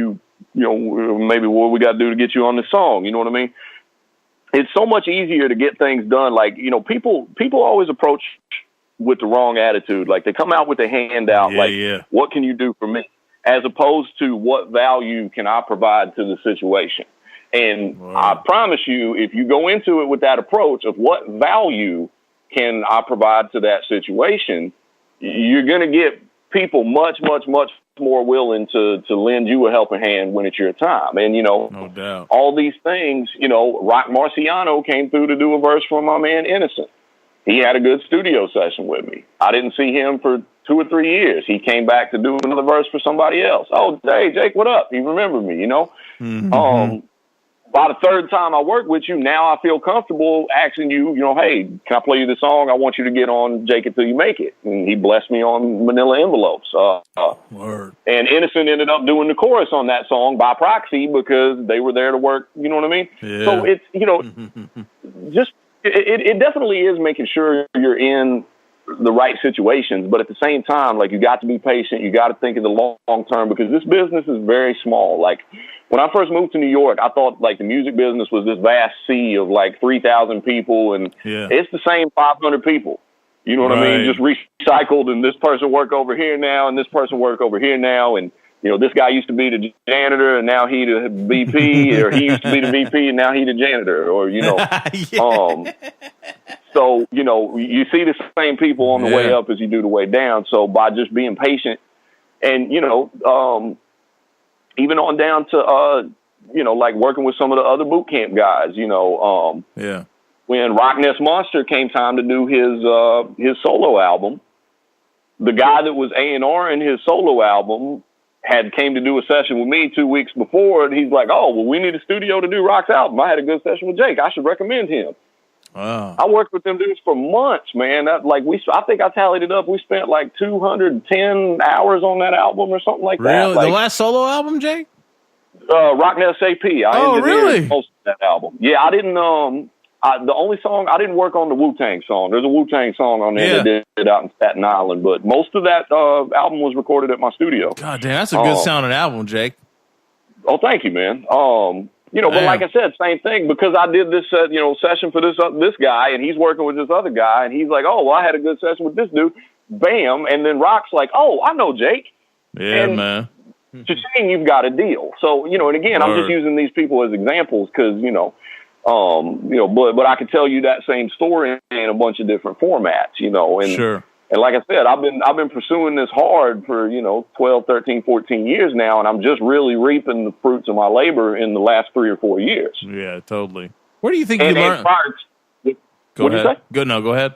maybe what we got to do to get you on this song. You know what I mean? It's so much easier to get things done. Like, people always approach with the wrong attitude. Like, they come out with a handout. What can you do for me? As opposed to, what value can I provide to the situation? And I promise you, if you go into it with that approach of what value can I provide to that situation, you're going to get people much, much, much more willing to lend you a helping hand when it's your time. And, no doubt, all these things, Roc Marciano came through to do a verse for my man Innocent. He had a good studio session with me. I didn't see him for 2 or 3 years. He came back to do another verse for somebody else. Oh, hey, Jake, what up? He remembered me, Mm-hmm. By the third time I work with you, now I feel comfortable asking you, hey, can I play you the song? I want you to get on Jake Until You Make It. And he blessed me on Manila Envelopes. Word. And Innocent ended up doing the chorus on that song by proxy because they were there to work. You know what I mean? Yeah. So it's, just, it definitely is making sure you're in the right situations. But at the same time, like, you got to be patient. You got to think of the long term, because this business is very small. Like, when I first moved to New York, I thought like the music business was this vast sea of like 3,000 people, and it's the same 500 people. You know what I mean? Just recycled, and this person work over here now, and this person work over here now, and this guy used to be the janitor, and now he the VP, or he used to be the VP, and now he the janitor, or So you see the same people on the way up as you do the way down. So by just being patient, and even on down to, like working with some of the other boot camp guys, when Rock Ness Monster came time to do his solo album, the guy that was A&R in his solo album came to do a session with me 2 weeks before, and he's like, oh, well, we need a studio to do Rock's album. I had a good session with Jake. I should recommend him. Wow. I worked with them dudes for months, man. I think I tallied it up. We spent like 210 hours on that album or something like that. Really? Like, the last solo album, Jake? Rock Ness AP. I engineered really? most of that album. Yeah, I didn't. The only song I didn't work on the Wu-Tang song. There's a Wu-Tang song on there that did it out in Staten Island, but most of that album was recorded at my studio. God damn, that's a good sounding album, Jake. Oh, thank you, man. But like I said, same thing, because I did this, session for this guy, and he's working with this other guy, and he's like, oh, well, I had a good session with this dude. Bam. And then Rock's like, oh, I know Jake. Yeah, and man. Cha-ching, you've got a deal. So, and again, I'm just using these people as examples because, but I could tell you that same story in a bunch of different formats, and sure. And like I said, I've been pursuing this hard for, 12, 13, 14 years now, and I'm just really reaping the fruits of my labor in the last 3 or 4 years. Yeah, totally. Where do you think you learned? Go ahead. Go ahead.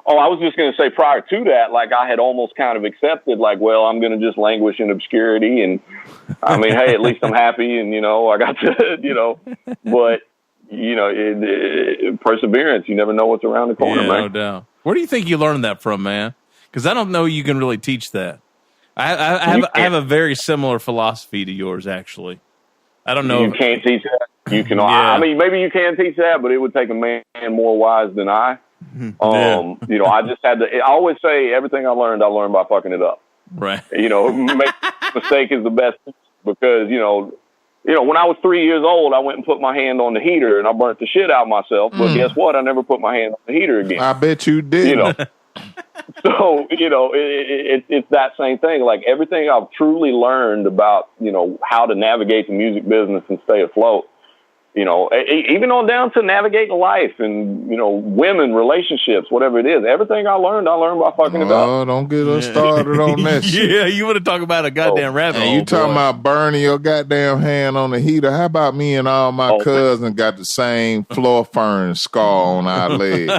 Oh, I was just going to say, prior to that, like, I had almost kind of accepted, like, well, I'm going to just languish in obscurity, and I mean, hey, at least I'm happy, and, I got to, but, perseverance, you never know what's around the corner, man. No doubt. Where do you think you learned that from, man? Because I don't know you can really teach that. I have a very similar philosophy to yours, actually. I don't know. You can't teach that. You can. Yeah. I mean, maybe you can teach that, but it would take a man more wise than I. I just had to. I always say everything I learned by fucking it up. Right. Make mistake is the best because when I was 3 years old, I went and put my hand on the heater and I burnt the shit out of myself. But guess what? I never put my hand on the heater again. I bet you did. So, it's that same thing. Like everything I've truly learned about, how to navigate the music business and stay afloat, even on down to navigating life and, women, relationships, whatever it is, everything I learned by fucking it up. Oh, don't get us started on that shit. Yeah, you want to talk about a goddamn rabbit hole. You talking about burning your goddamn hand on the heater. How about me and all my cousins got the same floor fern scar on our leg?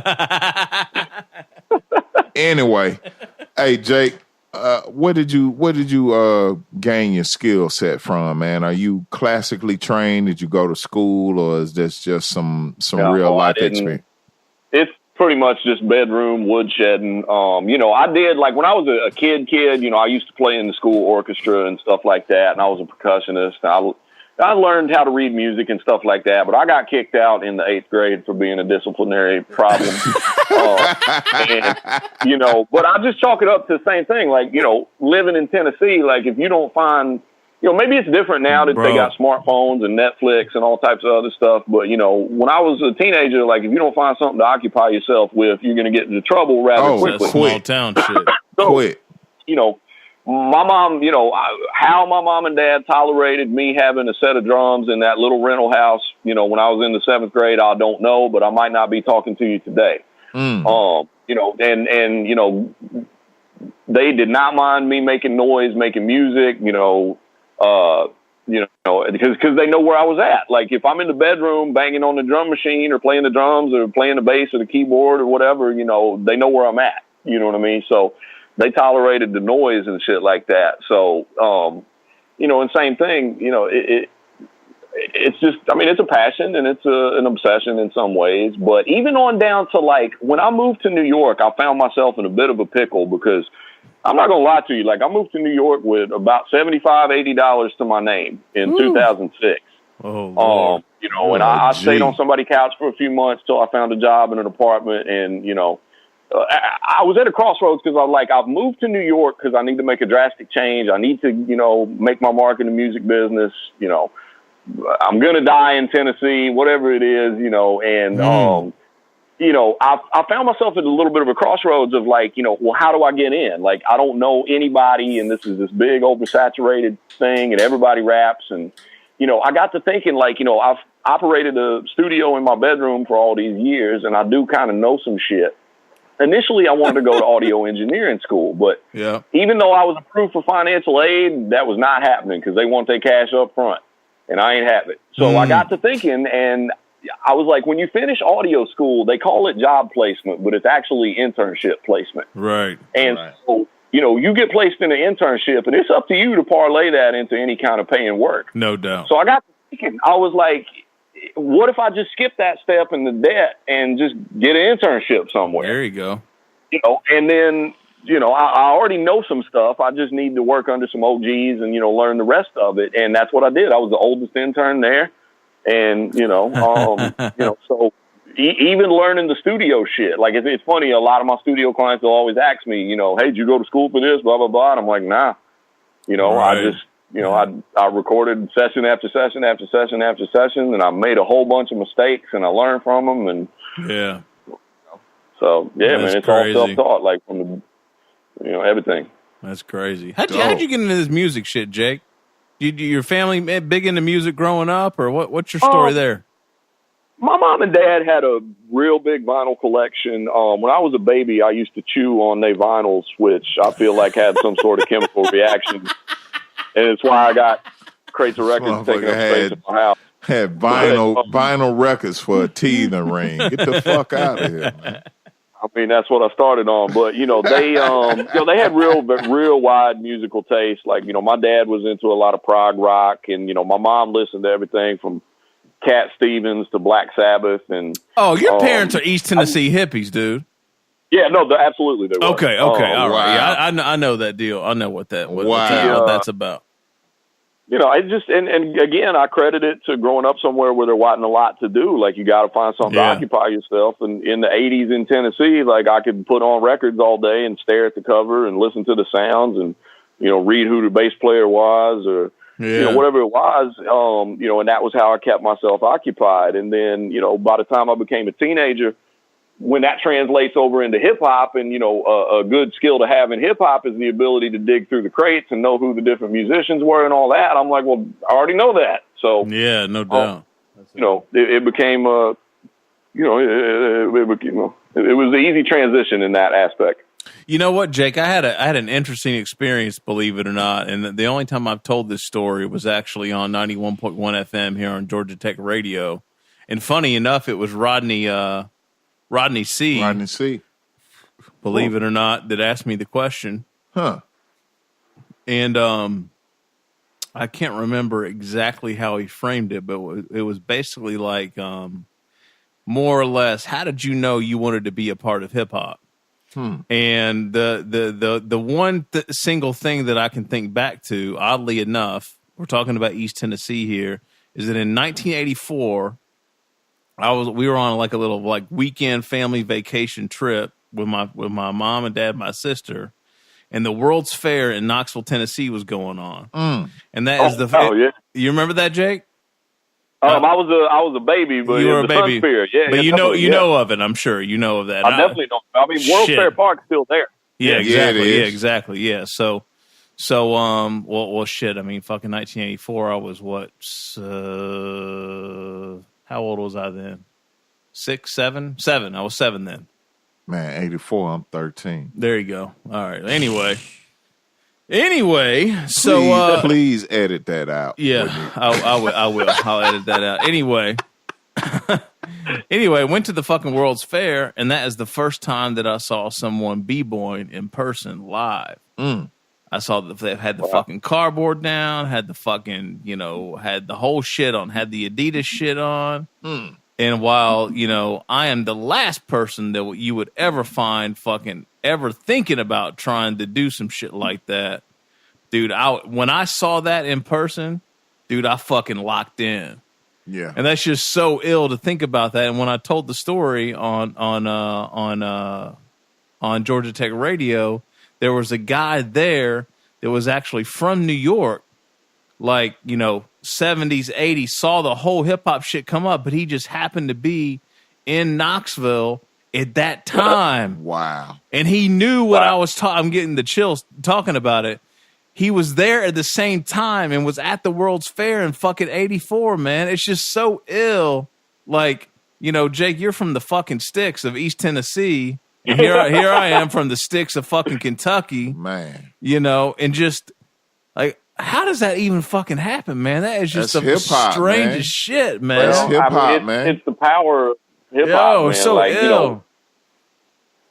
Anyway, hey Jake, what did you gain your skill set from, man? Are you classically trained? Did you go to school, or is this just some real life experience? It's pretty much just bedroom woodshedding. I did, like, when I was a kid, I used to play in the school orchestra and stuff like that, and I was a percussionist. I learned how to read music and stuff like that, but I got kicked out in the 8th grade for being a disciplinary problem. But I just chalk it up to the same thing. Like, living in Tennessee, like if you don't find, maybe it's different now that they got smartphones and Netflix and all types of other stuff. But, when I was a teenager, like if you don't find something to occupy yourself with, you're going to get into trouble rather quickly. Small town shit. Quit. My mom, how my mom and dad tolerated me having a set of drums in that little rental house, when I was in the 7th grade, I don't know, but I might not be talking to you today. They did not mind me making noise, making music, because they know where I was at. Like if I'm in the bedroom banging on the drum machine or playing the drums or playing the bass or the keyboard or whatever, they know where I'm at. You know what I mean? So they tolerated the noise and shit like that. So, and same thing, it's just, it's a passion and it's an obsession in some ways. But even on down to like, when I moved to New York, I found myself in a bit of a pickle because I'm not going to lie to you. Like I moved to New York with about $75, $80 to my name in 2006. Oh, and I stayed on somebody's couch for a few months till I found a job in an apartment and, I was at a crossroads because I was like, I've moved to New York because I need to make a drastic change. I need to, make my mark in the music business. I'm going to die in Tennessee, whatever it is, and, I found myself at a little bit of a crossroads of like, well, how do I get in? Like, I don't know anybody and this is this big oversaturated thing and everybody raps. And, I got to thinking like, I've operated a studio in my bedroom for all these years and I do kind of know some shit. Initially, I wanted to go to audio engineering school, but even though I was approved for financial aid, that was not happening because they want their cash up front, and I ain't have it. So I got to thinking, and I was like, when you finish audio school, they call it job placement, but it's actually internship placement. Right. And so, you get placed in an internship, and it's up to you to parlay that into any kind of paying work. No doubt. So I got to thinking, I was like, what if I just skip that step in the debt and just get an internship somewhere? There you go. And then, I already know some stuff. I just need to work under some OGs and, learn the rest of it. And that's what I did. I was the oldest intern there. And, so even learning the studio shit, like it's funny. A lot of my studio clients will always ask me, hey, did you go to school for this, blah, blah, blah. And I'm like, nah, right. I just, I recorded session after session after session after session, and I made a whole bunch of mistakes, and I learned from them. And so man, it's crazy. all self-taught, like from the, everything. That's crazy. How'd you get into this music shit, Jake? Your family big into music growing up, or what's your story there? My mom and dad had a real big vinyl collection. When I was a baby, I used to chew on their vinyls, which I feel like had some sort of chemical reaction. And it's why I got crates of records taking up space in my house. Had vinyl records for a teething ring. Get the fuck out of here, man. I mean, that's what I started on. But, they had real wide musical taste. Like, my dad was into a lot of prog rock, and, my mom listened to everything from Cat Stevens to Black Sabbath. And your parents are East Tennessee hippies, dude. Yeah, no, absolutely they were. Okay, all right. Wow. Yeah, I know that deal. I know what Wow. what that's about. You know, I just and again, I credit it to growing up somewhere where there wasn't a lot to do. Like, you got to find something to occupy yourself. And in the '80s in Tennessee, like, I could put on records all day and stare at the cover and listen to the sounds and, you know, read who the bass player was or you know, whatever it was. You know, and that was how I kept myself occupied. And then, you know, by the time I became a teenager, when that translates over into hip hop, and, you know, a good skill to have in hip hop is the ability to dig through the crates and know who the different musicians were and all that. I'm like, well, I already know that. So yeah, no doubt. You know, it became you know, it was an easy transition in that aspect. You know what, Jake? I had an interesting experience, believe it or not, and the only time I've told this story was actually on 91.1 FM here on Georgia Tech Radio. And funny enough, it was Rodney C. Rodney C. Believe it or not, that asked me the question. Huh. And I can't remember exactly how he framed it, but it was basically like, more or less, how did you know you wanted to be a part of hip hop? And the one single thing that I can think back to, oddly enough, we're talking about East Tennessee here, is that in 1984, we were on like a little like weekend family vacation trip with my mom and dad, my sister, and the World's Fair in Knoxville, Tennessee was going on. And that is you remember that, Jake? I was a baby, but you were a baby. Sun Fair. Yeah, but you know of it, I'm sure. You know of that. I definitely know. I mean, World's Fair Park's still there. Yeah, exactly. Yeah, yeah, exactly. Yeah. So well, shit. I mean, fucking 1984. I was what? How old was I then? 6, 7? 7. I was 7 then. Man, 84. I'm 13. There you go. All right. Anyway, so please edit that out. Yeah, I will. I'll edit that out. Anyway, went to the fucking World's Fair, and that is the first time that I saw someone b-boying in person live. I saw that they had the fucking cardboard down, had the fucking, you know, had the whole shit on, had the Adidas shit on. And while, you know, I am the last person that you would ever find fucking ever thinking about trying to do some shit like that, dude, when I saw that in person, dude, I fucking locked in. Yeah. And that's just so ill to think about that. And when I told the story on Georgia Tech Radio, there was a guy there that was actually from New York, like, you know, 70s, 80s, saw the whole hip hop shit come up, but he just happened to be in Knoxville at that time. Wow. And he knew what I was I'm getting the chills talking about it. He was there at the same time and was at the World's Fair in fucking 84, man. It's just so ill. Like, you know, Jake, you're from the fucking sticks of East Tennessee. And here I am from the sticks of fucking Kentucky. Man. You know, and just like, how does that even fucking happen, man? That is just the strangest shit, man. That's hip-hop, man. It's the power of hip-hop, Yo, man. so like, ill. you know,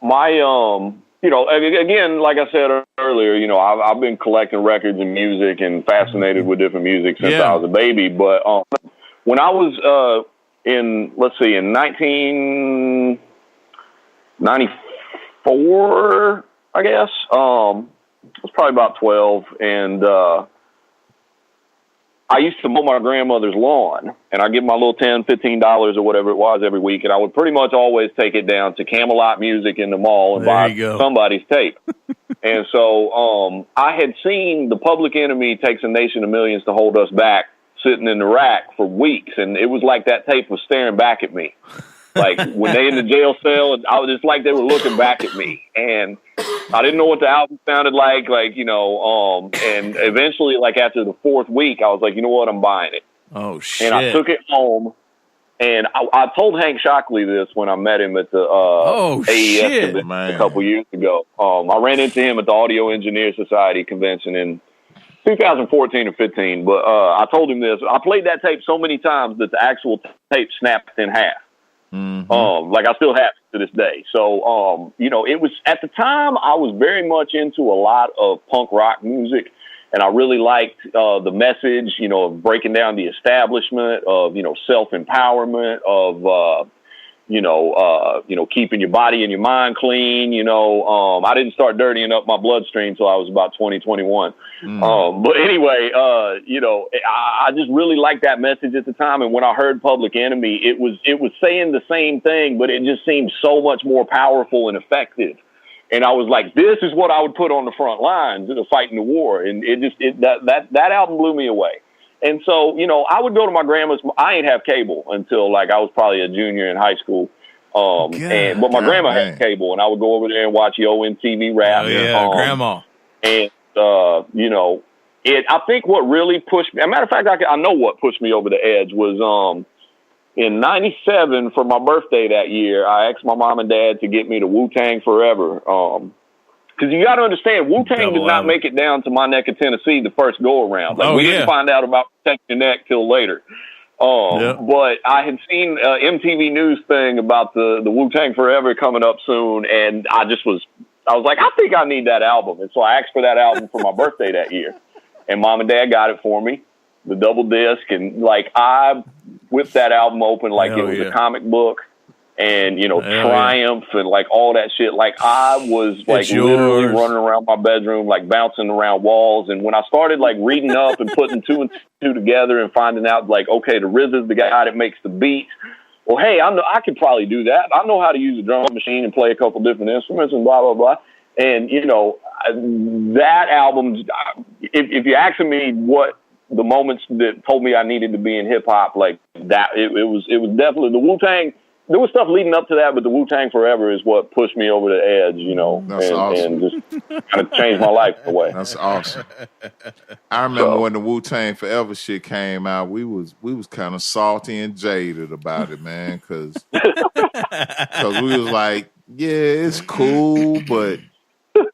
my, you know, again, like I said earlier, you know, I've been collecting records and music and fascinated with different music since I was a baby. But when I was in 1994, I guess, I was probably about 12, and I used to mow my grandmother's lawn, and I'd give my little $10, $15 or whatever it was every week, and I would pretty much always take it down to Camelot Music in the mall and buy somebody's tape. And so I had seen the Public Enemy Takes a Nation of Millions to Hold Us Back sitting in the rack for weeks, and it was like that tape was staring back at me. Like when they in the jail cell, and I was just like they were looking back at me, and I didn't know what the album sounded like, you know. And eventually, like after the 4th week, I was like, you know what, I'm buying it. Oh shit! And I took it home, and I told Hank Shockley this when I met him at the AES convention a couple years ago. I ran into him at the Audio Engineer Society convention in 2014 or 15. But I told him this. I played that tape so many times that the actual tape snapped in half. Like I still have to this day. So, you know, it was at the time I was very much into a lot of punk rock music, and I really liked the message, you know, of breaking down the establishment, of, you know, self-empowerment, of, keeping your body and your mind clean. I didn't start dirtying up my bloodstream until I was about 21. But anyway, I just really liked that message at the time. And when I heard Public Enemy, it was saying the same thing, but it just seemed so much more powerful and effective. And I was like, this is what I would put on the front lines of fighting the war. And that album blew me away. And so, I would go to my grandma's. I ain't have cable until I was probably a junior in high school. But my grandma had cable, and I would go over there and watch MTV Rap. Oh, yeah, grandma. And, I think what really pushed me, as a matter of fact, I know what pushed me over the edge was, in 97, for my birthday that year, I asked my mom and dad to get me to Wu-Tang Forever. Because you got to understand, Wu-Tang did not make it down to my neck of Tennessee the first go-around. We didn't find out about Protect Your Neck till later. But I had seen MTV News thing about the Wu-Tang Forever coming up soon, and I was like, I think I need that album. And so I asked for that album for my birthday that year. And mom and dad got it for me, the double disc, and I whipped that album open like it was a comic book, and Triumph and all that shit. I was literally running around my bedroom, bouncing around walls. And when I started reading up and putting two and two together and finding out okay, the RZA's the guy that makes the beat. Well, hey, I know I could probably do that. I know how to use a drum machine and play a couple different instruments and blah blah blah. And that album, if you're asking me what the moments that told me I needed to be in hip hop, that, it was definitely the Wu-Tang. There was stuff leading up to that, but the Wu-Tang Forever is what pushed me over the edge, That's awesome. And just kind of changed my life in a way. That's awesome. I remember when the Wu-Tang Forever shit came out, we was kind of salty and jaded about it, man, because we was like, yeah, it's cool, but but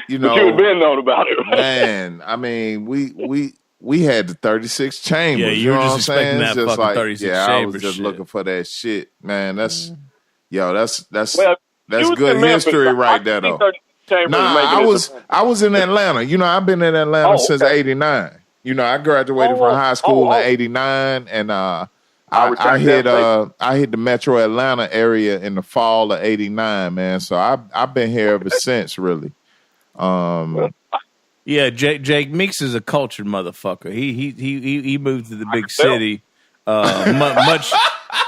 you had been known about it, right? Man, I mean, we had the 36 chambers. Yeah, you were just expecting that just fucking 36 chambers. I was just looking for that shit, man. That's good history right there, though. I was in Atlanta. I've been in Atlanta since '89. I graduated from high school in '89, and I hit the Metro Atlanta area in the fall of '89, man. So I've been here ever since, really. Yeah, Jake Meeks is a cultured motherfucker. He moved to the big city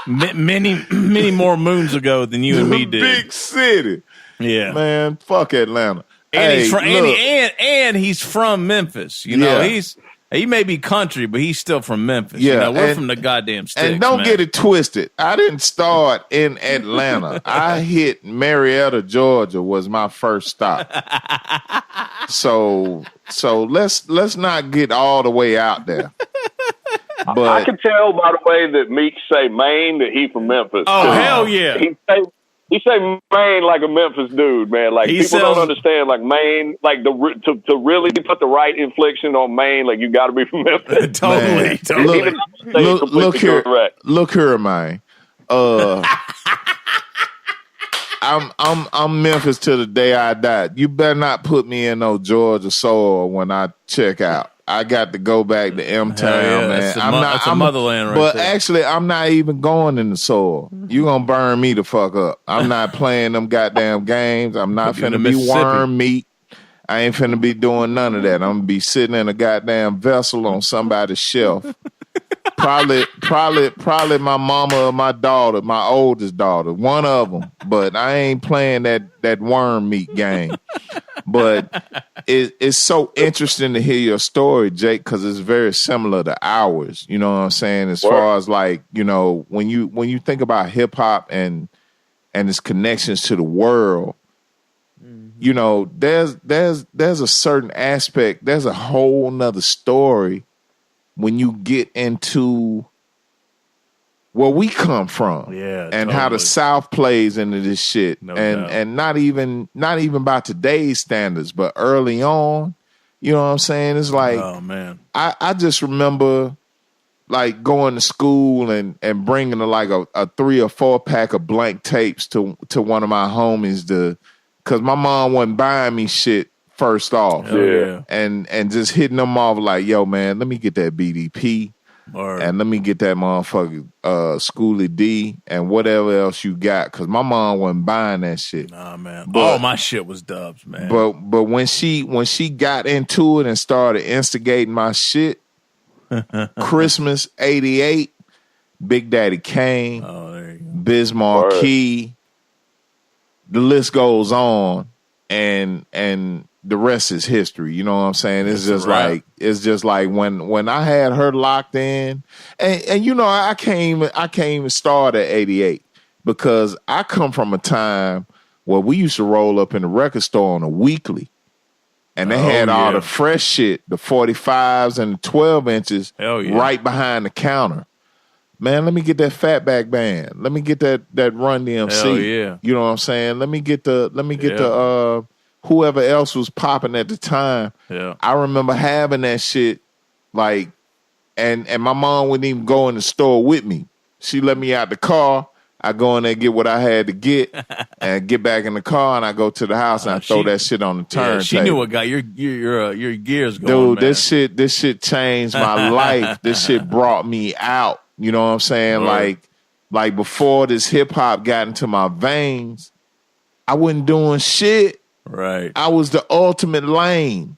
many more moons ago than you and me did. Big city. Yeah. Man, fuck Atlanta. And he's from Memphis. He may be country, but he's still from Memphis. Yeah, we're from the goddamn sticks. And don't get it twisted. I didn't start in Atlanta. I hit Marietta, Georgia was my first stop. So let's not get all the way out there. But I can tell by the way that Meeks say Maine that he from Memphis. Oh, hell yeah. He say Maine like a Memphis dude, man. People don't understand, Maine, to really put the right inflection on Maine, you got to be from Memphis. Totally. Look here, man. I'm Memphis till the day I die. You better not put me in no Georgia soil when I check out. I got to go back to M-Town, man. That's a motherland right but there. Actually, I'm not even going in the soil. You gonna burn me the fuck up. I'm not playing them goddamn games. I'm not finna be worm meat. I ain't finna be doing none of that. I'm gonna be sitting in a goddamn vessel on somebody's shelf. Probably my mama or my daughter, my oldest daughter, one of them. But I ain't playing that worm meat game. But it's so interesting to hear your story, Jake, because it's very similar to ours. You know what I'm saying? As far as when you think about hip hop and its connections to the world, there's a certain aspect. There's a whole nother story when you get into where we come from, and how the South plays into this shit, and not even by today's standards, but early on, you know what I'm saying? It's oh man, I just remember going to school and bringing a 3 or 4 pack of blank tapes to one of my homies because my mom wasn't buying me shit first off, and just hitting them off yo man, let me get that BDP. And let me get that motherfucker Schoolie D and whatever else you got, because my mom wasn't buying that shit. Nah, man. All my shit was dubs, man. But when she got into it and started instigating my shit, Christmas '88, Big Daddy Kane, Biz Markie, the list goes on, and the rest is history. You know what I'm saying? It's just like when I had her locked in, and you know, I can't even start at '88 because I come from a time where we used to roll up in the record store on a weekly, and they had all the fresh shit, the 45s and the 12 inches right behind the counter. Man, let me get that Fatback Band. Let me get that Run DMC. You know what I'm saying? Let me get the whoever else was popping at the time. Yeah. I remember having that shit, like, and my mom wouldn't even go in the store with me. She let me out the car. I go in there, get what I had to get, and get back in the car, and I go to the house and I throw that shit on the turntable. She knew what got your gears going. Dude, man. This shit changed my life. This shit brought me out. You know what I'm saying? Right. Like before this hip hop got into my veins, I wasn't doing shit. Right. I was the ultimate lame.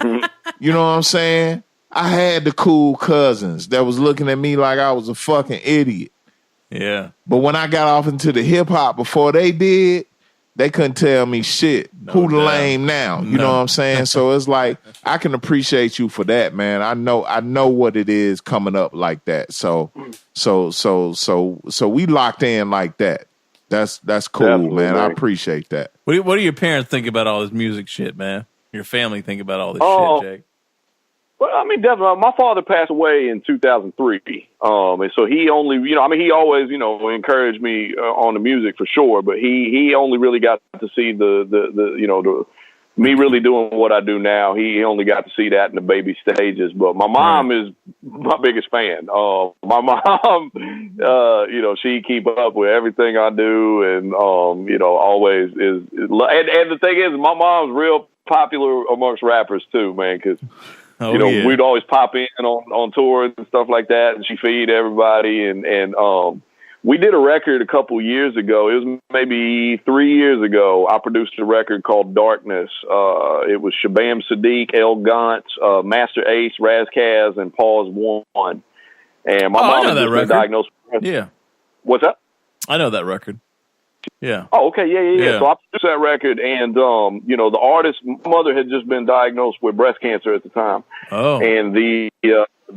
You know what I'm saying? I had the cool cousins that was looking at me like I was a fucking idiot. Yeah. But when I got off into the hip hop before they did, they couldn't tell me shit. Who the lame now? You know what I'm saying? So it's like, I can appreciate you for that, man. I know what it is coming up like that. So we locked in like that. That's cool, definitely, man. I appreciate that. What do your parents think about all this music shit, man? Your family think about all this shit, Jake? Well, I mean, definitely. My father passed away in 2003, and so he only, he always, encouraged me on the music for sure. But he only really got to see the me really doing what I do now. He only got to see that in the baby stages. But my mom is my biggest fan. My mom, she keep up with everything I do, and always is. And the thing is, my mom's real popular amongst rappers too, man, because. We'd always pop in on tours and stuff like that, and she feed everybody. And we did a record a couple years ago. It was maybe 3 years ago. I produced a record called Darkness. It was Shabam Sadiq, El Gant, Master Ace, Raz Kaz, and Pause One. And my mom had just been diagnosed. Yeah. What's that? I know that record. Yeah. Oh, okay. Yeah. So I produced that record, and the artist, my mother had just been diagnosed with breast cancer at the time. Oh. And the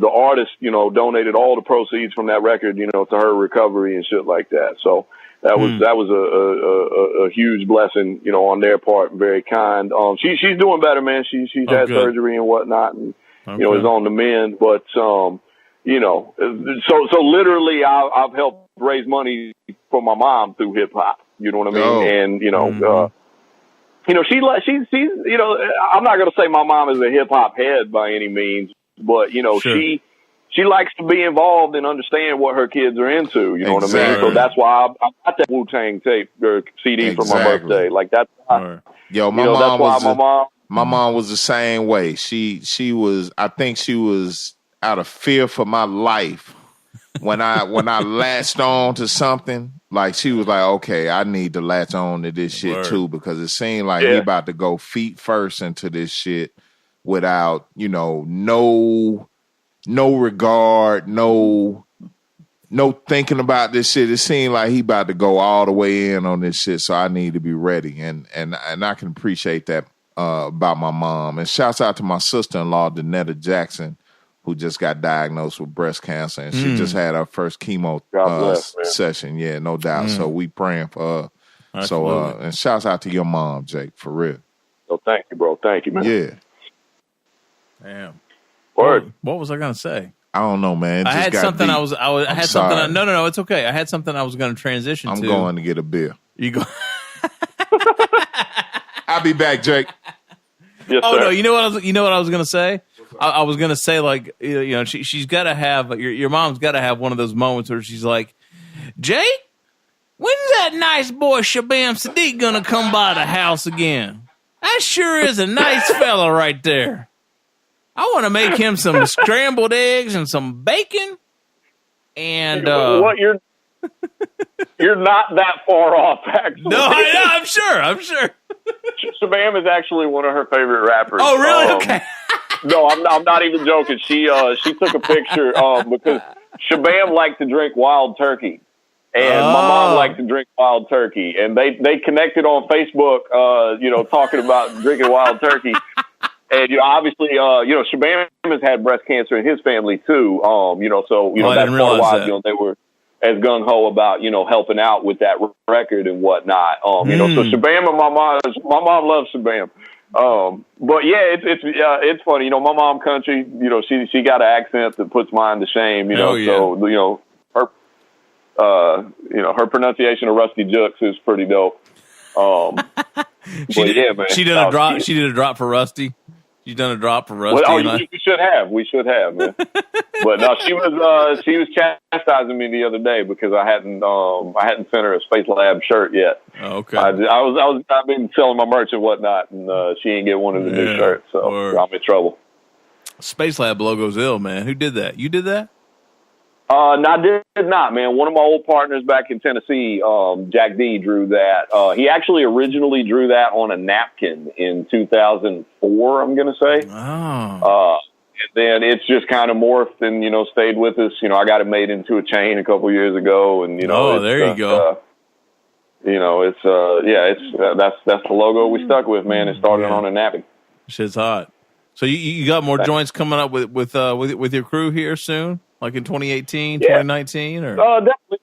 artist, donated all the proceeds from that record, to her recovery and shit like that. So that was a huge blessing, on their part, very kind. She's doing better, man. She's had surgery and whatnot, and is on the mend. But so literally, I've helped raise money for my mom through hip hop. You know what I mean? Oh. And she's I'm not gonna say my mom is a hip hop head by any means, but sure. She likes to be involved and understand what her kids are into. You know what I mean? So that's why I got that Wu-Tang tape or CD for my birthday. Like that's why. My mom was the same way. She was. I think she was out of fear for my life. When I latched on to something, like she was like, okay, I need to latch on to this shit too, because it seemed like he about to go feet first into this shit without, no regard, no thinking about this shit. It seemed like he about to go all the way in on this shit, so I need to be ready. And I can appreciate that about my mom. And shouts out to my sister-in-law, Danetta Jackson, who just got diagnosed with breast cancer, and she just had her first chemo session. Yeah, no doubt. So we praying for her. Absolutely. So and shouts out to your mom, Jake, for real. Oh, thank you, bro. Thank you, man. Yeah. Damn. Word. What was I gonna say? I don't know, man. I had something. I had something. No, it's okay. I had something I was going to transition to. I'm going to get a beer. You go. I'll be back, Jake. Yes, oh sir. no! You know what I was gonna say? I was gonna say, like, she's got to have your mom's got to have one of those moments where she's like, Jake, when's that nice boy Shabam Sadiq gonna come by the house again? That sure is a nice fella right there. I want to make him some scrambled eggs and some bacon. And what you're not that far off, actually. No, I'm sure. Shabam is actually one of her favorite rappers. Oh, really? Okay. No, I'm not even joking. She took a picture because Shabam liked to drink wild turkey, and my mom liked to drink wild turkey, and they connected on Facebook, talking about drinking wild turkey. And, obviously, Shabam has had breast cancer in his family, too. That's part of why, they were as gung-ho about, helping out with that record and whatnot. So Shabam and my mom loves Shabam. But yeah, it's funny. My mom country, she got an accent that puts mine to shame, so, her pronunciation of Ruste Juxx is pretty dope. She did a drop for Rusty. You done a drop for Rusty? Well, we should have, man. But no, she was chastising me the other day because I hadn't sent her a SpaceLAB shirt yet. Oh, okay. I've been selling my merch and whatnot, and she ain't get one of the new shirts, so I'm in trouble. SpaceLAB logo's ill, man. Who did that? You did that? No, I did not, man. One of my old partners back in Tennessee, Jack D, drew that. He actually originally drew that on a napkin in 2004, I'm going to say. Oh. And then it's just kind of morphed and, stayed with us. I got it made into a chain a couple years ago. And, there you go. That's the logo we stuck with, man. It started on a napkin. Shit's hot. So you got more joints coming up with your crew here soon? Like in 2018, 2019, or definitely.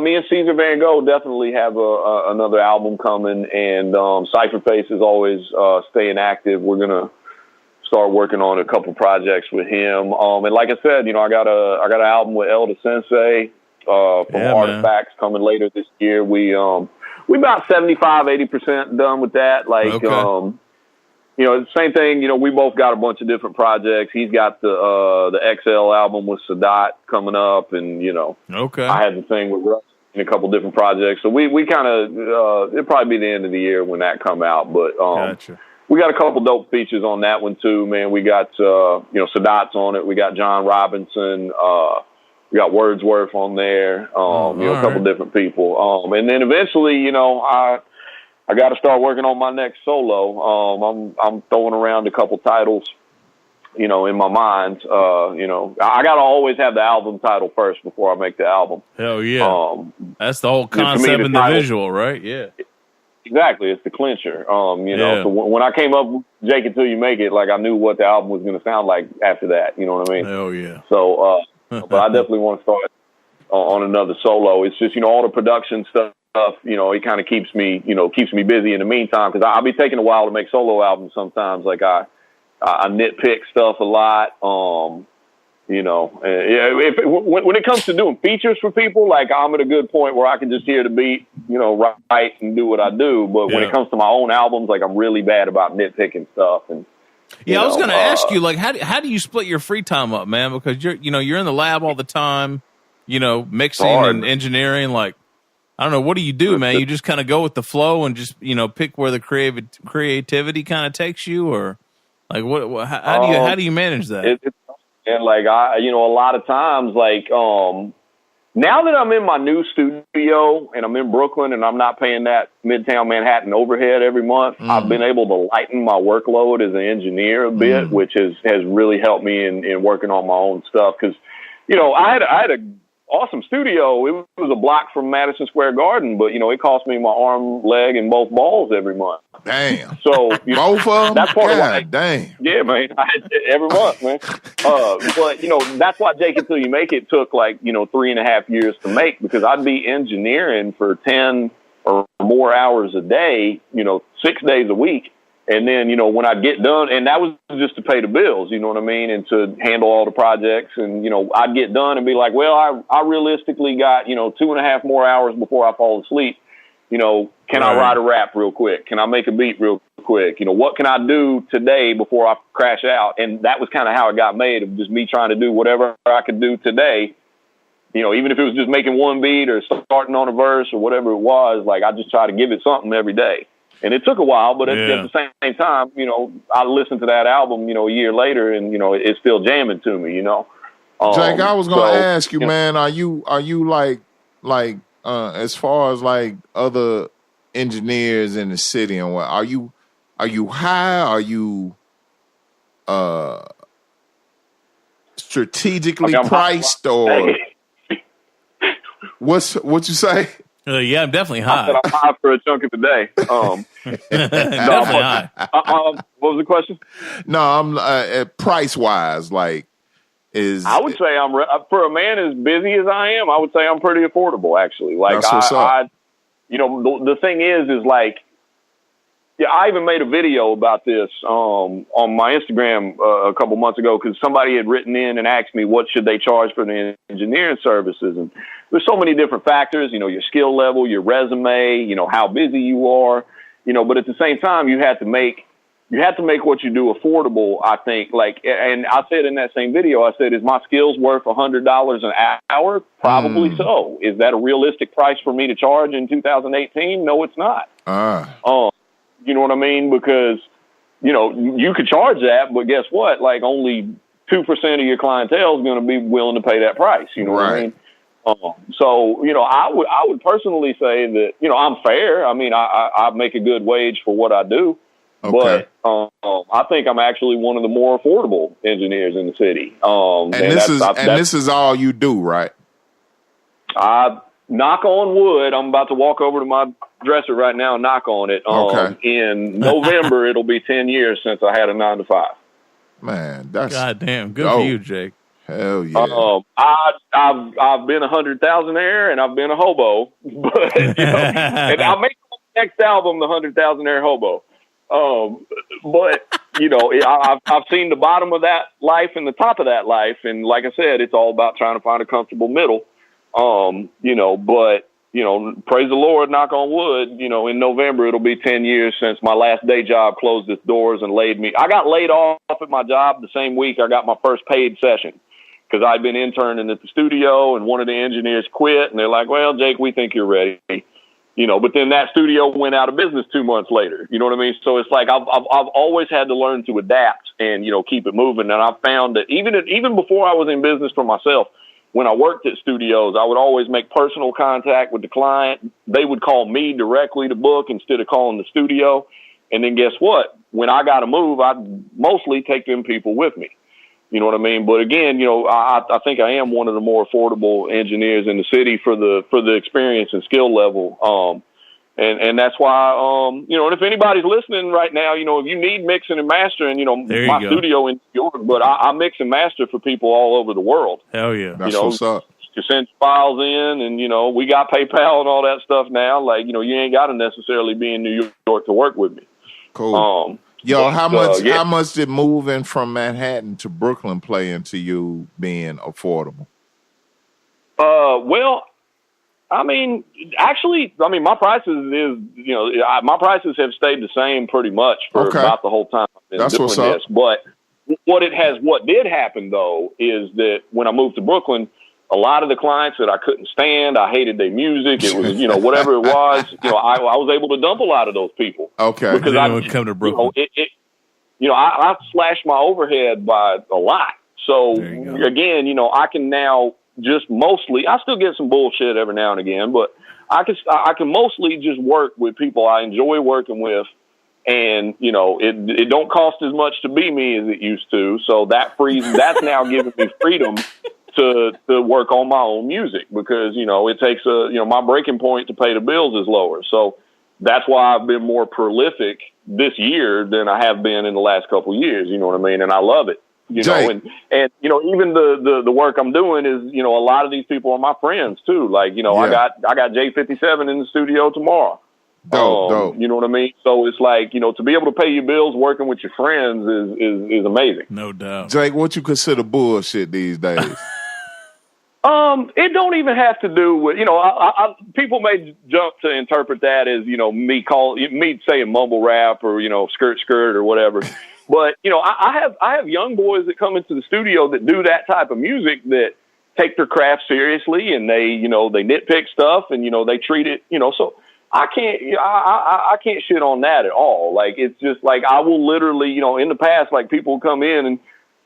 Me and Caesar Van Gogh definitely have another album coming, and Cypherface is always staying active. We're gonna start working on a couple projects with him. And like I said, I got an album with Elder Sensei from Artifacts coming later this year. We about 75-80% done with that. The same thing, we both got a bunch of different projects. He's got the XL album with Sadat coming up, and, I had the thing with Russ in a couple different projects. So we kind of, it'll probably be the end of the year when that come out. But gotcha. We got a couple dope features on that one, too, man. We got, Sadat's on it. We got John Robinson. We got Wordsworth on there. A couple different people. And then eventually, I got to start working on my next solo. I'm throwing around a couple titles, in my mind. I got to always have the album title first before I make the album. Hell yeah. That's the whole concept in the visual, right? Yeah. Exactly. It's the clincher. So when I came up with Jake Until You Make It, I knew what the album was going to sound like after that. You know what I mean? Hell yeah. So, but I definitely want to start on another solo. It's just, all the production stuff, it kind of keeps me busy in the meantime, because I'll be taking a while to make solo albums sometimes. I nitpick stuff a lot. When it comes to doing features for people, I'm at a good point where I can just hear the beat, write and do what I do. But when it comes to my own albums, I'm really bad about nitpicking stuff. And I was going to ask you, how do you split your free time up, man? Because you're in the lab all the time, mixing and engineering, I don't know. What do you do, man? You just kind of go with the flow and just, pick where the creativity kind of takes you, or how do you manage that? A lot of times, now that I'm in my new studio and I'm in Brooklyn and I'm not paying that Midtown Manhattan overhead every month, I've been able to lighten my workload as an engineer a bit, which has really helped me in working on my own stuff. Because, I had a awesome studio. It was a block from Madison Square Garden, but it cost me my arm, leg, and both balls every month. Damn. So both of them. That's part of why. Damn. Yeah, man. Every month, man. But that's why Jake Until You Make It took 3.5 years to make, because I'd be engineering for 10 or more hours a day, 6 days a week. And then, when I'd get done, and that was just to pay the bills, you know what I mean? And to handle all the projects. And, I'd get done and be like, well, I realistically got, 2.5 more hours before I fall asleep. Can I write a rap real quick? Can I make a beat real quick? What can I do today before I crash out? And that was kind of how it got made, of just me trying to do whatever I could do today. Even if it was just making one beat or starting on a verse or whatever it was, I just try to give it something every day. And it took a while, but at the same time, you know, I listened to that album, you know, a year later, and, you know, it's still jamming to me, you know. Jake, I was going to ask you, man, are you like, as far as like other engineers in the city and what, are you high? Are you strategically priced or what you say? Yeah, I'm definitely high. I said I'm high for a chunk of the day. Definitely high. What was the question? No, I'm price wise, like I would say I'm for a man as busy as I am. I would say I'm pretty affordable, actually. Like that's what's up. You know, the thing is like, yeah, I even made a video about this on my Instagram a couple months ago because somebody had written in and asked me what should they charge for the engineering services, and there's so many different factors. You know, your skill level, your resume, you know, how busy you are, you know. But at the same time, you have to make what you do affordable. I think, like, and I said in that same video, I said, is my skills worth $100 an hour? Probably so. Is that a realistic price for me to charge in 2018? No, it's not. You know what I mean? Because, you know, you could charge that, but guess what? Like only 2% of your clientele is going to be willing to pay that price. You know what I mean? So, you know, I would personally say that, you know, I'm fair. I mean, I make a good wage for what I do, but I think I'm actually one of the more affordable engineers in the city. This is all you do, right? I knock on wood. I'm about to walk over to my dresser right now and knock on it. In November, it'll be 10 years since I had a 9-to-5. Man, that's goddamn good for you, Jake. Hell yeah. I've been a 100,000-aire and I've been a hobo, but you know, and I'll make the next album the 100,000-aire hobo. But you know, I've seen the bottom of that life and the top of that life, and like I said, it's all about trying to find a comfortable middle. You know, but you know, praise the Lord, knock on wood, you know, in November, it'll be 10 years since my last day job closed its doors and I got laid off at my job the same week I got my first paid session because I'd been interning at the studio and one of the engineers quit and they're like, well, Jake, we think you're ready, you know, but then that studio went out of business 2 months later. You know what I mean? So it's like, I've always had to learn to adapt and, you know, keep it moving. And I found that even before I was in business for myself, when I worked at studios, I would always make personal contact with the client. They would call me directly to book instead of calling the studio. And then guess what? When I got to move, I'd mostly take them people with me. You know what I mean? But again, you know, I think I am one of the more affordable engineers in the city for the experience and skill level. And that's why, you know, and if anybody's listening right now, you know, if you need mixing and mastering, you know, my studio in New York, but I mix and master for people all over the world. Hell yeah. That's you know, what's up. You send files in and, you know, we got PayPal and all that stuff now. Like, you know, you ain't got to necessarily be in New York to work with me. Cool. How much did moving from Manhattan to Brooklyn play into you being affordable? Well, I mean, actually, my prices my prices have stayed the same pretty much for about the whole time I've been doing this. But what did happen though is that when I moved to Brooklyn, a lot of the clients that I couldn't stand, I hated their music. It was, you know, whatever it was, you know, I was able to dump a lot of those people. Okay. Because I would come to Brooklyn. You know, I slashed my overhead by a lot. So again, you know, I can now just mostly, I still get some bullshit every now and again, but I can mostly just work with people I enjoy working with. And, you know, it don't cost as much to be me as it used to. So that's now giving me freedom to work on my own music because, you know, it takes my breaking point to pay the bills is lower. So that's why I've been more prolific this year than I have been in the last couple of years. You know what I mean? And I love it. You know, and you know, even the work I'm doing is, you know, a lot of these people are my friends too. Like, you know, I got J57 in the studio tomorrow. Dope. You know what I mean? So it's like, you know, to be able to pay your bills working with your friends is amazing. No doubt. Jake, what you consider bullshit these days? It don't even have to do with, you know, people may jump to interpret that as, you know, me saying mumble rap or, you know, skirt or whatever. But, you know, I have young boys that come into the studio that do that type of music that take their craft seriously and they, you know, they nitpick stuff and, you know, they treat it, you know, so I can't shit on that at all. Like, it's just like, I will literally, you know, in the past, like, people come in and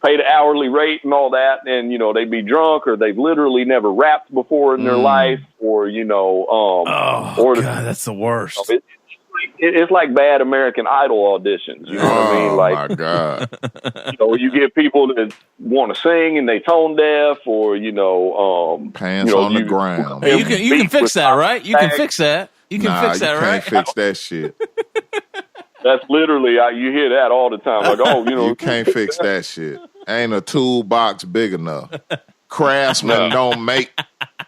pay the hourly rate and all that, and, you know, they'd be drunk, or they've literally never rapped before in their life, or, you know, that's the worst. You know, it's like bad American Idol auditions. You know what I mean? Like, my God. You know, you get people that want to sing and they tone deaf, or, you know, pants on the ground. Hey, you can fix that, right? You can fix that. You can fix that, right? You can't fix that shit. That's literally, you hear that all the time. Like, oh, you know. You can't fix that shit. Ain't a toolbox big enough. Craftsman don't make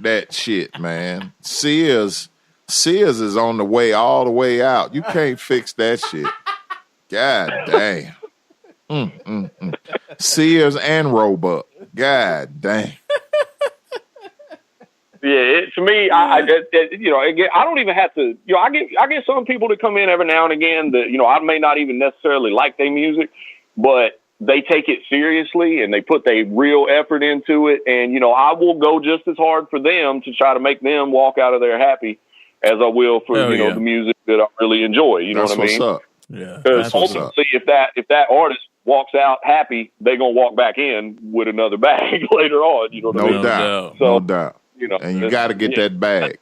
that shit, man. Sears is on the way all the way out. You can't fix that shit. God damn. Sears and Roebuck. God damn. Yeah, to me, you know, again, I don't even have to. You know, I get some people that come in every now and again that, you know, I may not even necessarily like their music, but they take it seriously and they put their real effort into it. And, you know, I will go just as hard for them to try to make them walk out of there happy as I will for the music that I really enjoy. You know what I mean? What's up. Yeah. Because ultimately, if that artist walks out happy, they're gonna walk back in with another bag later on. You know what I mean? No doubt. So, no doubt. You know, and you got to get that bag.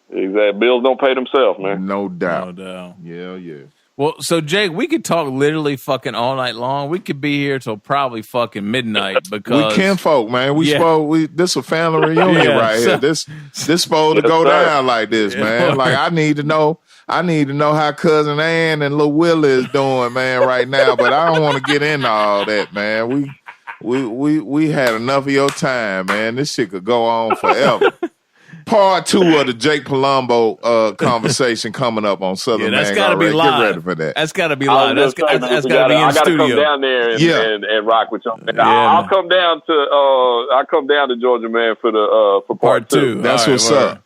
Exactly. Bills don't pay themselves, man. No doubt. No doubt. Yeah. Well, so Jake, we could talk literally fucking all night long. We could be here till probably fucking midnight because we kinfolk, man. This a family reunion right here. This supposed to go down like this, man. Like I need to know how cousin Ann and Lil Willie is doing, man, right now. But I don't want to get into all that, man. We had enough of your time, man. This shit could go on forever. Part 2 of the Jake Palumbo conversation coming up on Southern Vangard. That's got to be live. Get ready for that. That's got to be live. That's got to be in the studio. I got to come down there and rock with y'all. I'll come down to Georgia, man, for part 2. That's what's up.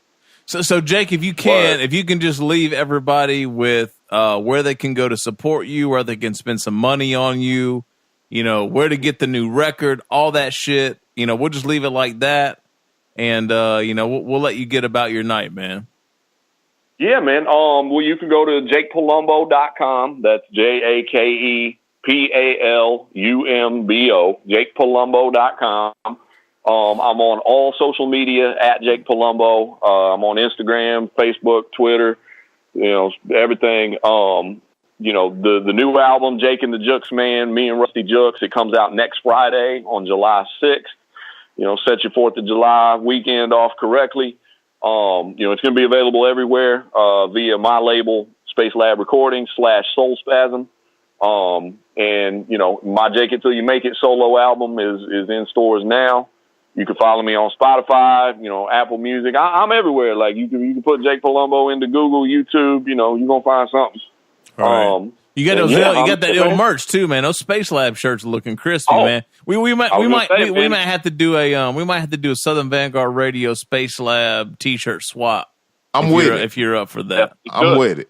So Jake, if you can just leave everybody with where they can go to support you, where they can spend some money on you, you know, where to get the new record, all that shit. You know, we'll just leave it like that. And, you know, we'll let you get about your night, man. Yeah, man. Well, you can go to jakepalumbo.com. That's JakePalumbo, jakepalumbo.com. I'm on all social media at Jake Palumbo. I'm on Instagram, Facebook, Twitter, you know, everything. You know, the new album, Jake and the Juxxman, me and Ruste Juxx, it comes out next Friday on July 6th. You know, set your 4th of July weekend off correctly. You know, it's going to be available everywhere via my label, SpaceLAB Recordings /Soulspazm. And, you know, my Jake It Till You Make It solo album is in stores now. You can follow me on Spotify, you know, Apple Music. I'm everywhere. Like, you can put Jake Palumbo into Google, YouTube, you know, you're going to find something. Right. You got those. You got that ill merch too, man. Those SpaceLAB shirts are looking crispy, man. We might have to do a Southern Vangard Radio SpaceLAB T-shirt swap. If you're up for that. I'm with it.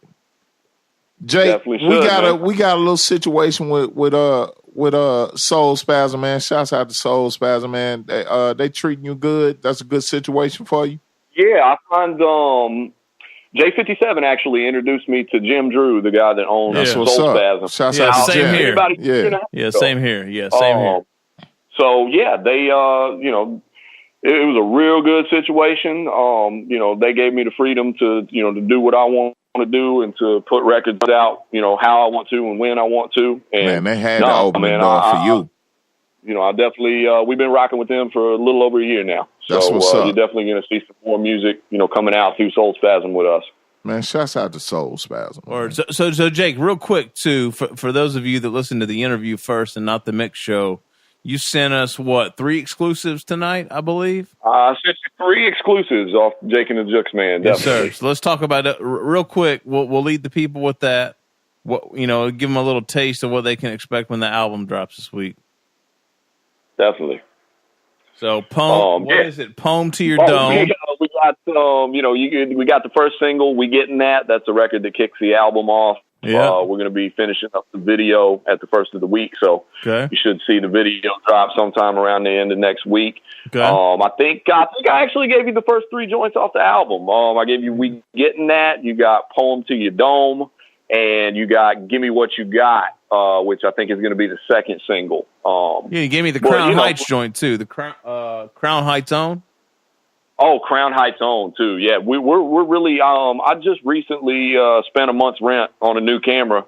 Jake, we got a little situation with Soulspazm, man. Shouts out to Soulspazm, man. They treating you good. That's a good situation for you. Yeah, I find J57 actually introduced me to Jim Drew, the guy that owns Soulspazm. Shouts out to Jim. Here. Same here. Yeah, same here. So yeah, they you know, it was a real good situation. You know, they gave me the freedom to do what I want to do and to put records out, you know, how I want to and when I want to. And man, they had to open the door for you. You know, I definitely we've been rocking with them for a little over a year now. That's what's up. You're definitely going to see some more music, you know, coming out through Soulspazm with us. Man, shouts out to Soulspazm. So Jake, real quick too, for those of you that listened to the interview first and not the mix show, you sent us 3 exclusives tonight, I believe. I sent you 3 exclusives off Jake and the Juxxman. Yes, sir. So let's talk about it real quick. We'll lead the people with that. Give them a little taste of what they can expect when the album drops this week. Definitely. So, Poem, what is it? Poem to Your Dome. We got, we got the first single, We Getting That. That's a record that kicks the album off. Yeah. We're going to be finishing up the video at the first of the week, so you should see the video drop sometime around the end of next week. Okay. I think I actually gave you the first 3 joints off the album. I gave you "We Getting That," you got "Poem to Your Dome," and you got "Give Me What You Got," which I think is going to be the second single. You gave me the Crown Heights joint too. The Crown Heights Own. Oh, Crown Heights Own too. Yeah, we're really. I just recently spent a month's rent on a new camera,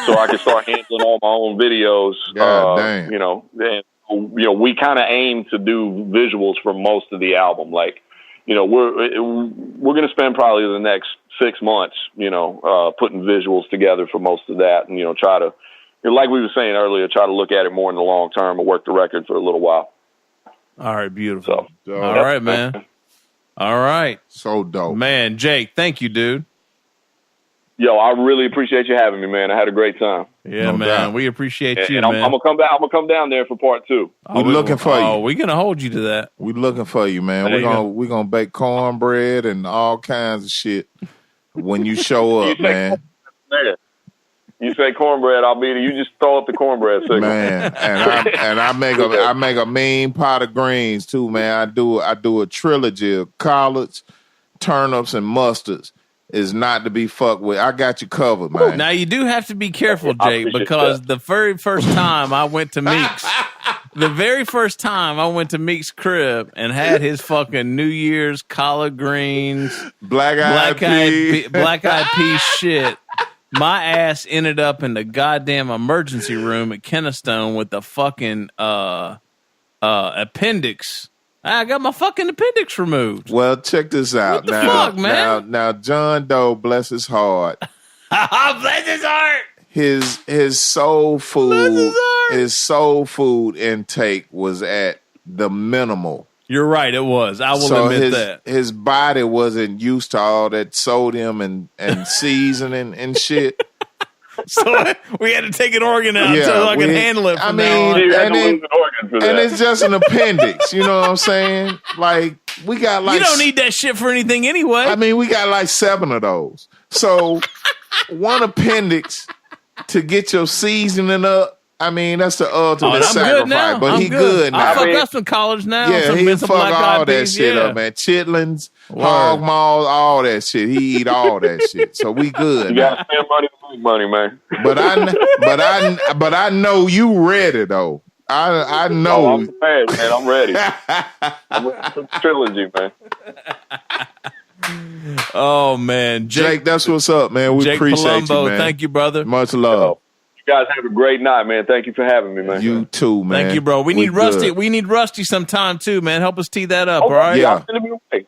so I can start handling all my own videos. God damn. You know, and we kind of aim to do visuals for most of the album. Like, we're going to spend probably the next 6 months, putting visuals together for most of that, and try to, like we were saying earlier, try to look at it more in the long term and work the record for a little while. All right, beautiful. So, all right, man. All right. So dope. Man, Jake, thank you, dude. Yo, I really appreciate you having me, man. I had a great time. Yeah, no man. Doubt. We appreciate you, and man. I'm gonna come back. I'm gonna come down there for part 2. We're looking for you. Oh, we're gonna hold you to that. We're looking for you, man. We're gonna bake cornbread and all kinds of shit when you show up, man. You say cornbread, I'll be there. You just throw up the cornbread signal. Man, and I make a mean pot of greens too, man. I do a trilogy of collards, turnips, and mustards. Is not to be fucked with. I got you covered, man. Now you do have to be careful, Jake, because the very first time I went to Meeks, Meeks' crib and had his fucking New Year's collard greens, black eyed pea shit. My ass ended up in the goddamn emergency room at Kennestone with the fucking appendix. I got my fucking appendix removed. Well, check this out. What the fuck, man? Now, John Doe, bless his heart. Bless his heart. His soul food intake was at the minimal. You're right, it was. I will admit that. His body wasn't used to all that sodium and seasoning and shit. So we had to take an organ out so I could handle it. And it's just an appendix. You know what I'm saying? Like, we got like... You don't need that shit for anything anyway. I mean, we got like 7 of those. So, one appendix to get your seasoning up. I mean, that's the ultimate sacrifice. But he good now. I fuck up some college now. Yeah, he fuck all that shit up, man. Chitlins, hog maws, all that shit. He eat all that shit. So we good. You gotta spend money to make money, man. But I know you ready though. I know. Oh, I'm prepared, man. I'm ready. I'm ready for the trilogy, man. Oh man, Jake, that's what's up, man. We Jake appreciate Palumbo, you, man. Thank you, brother. Much love. You guys have a great night, man. Thank you for having me, man. You too, man. Thank you, bro. We need Rusty. We need Rusty sometime too, man. Help us tee that up, all right? Yeah.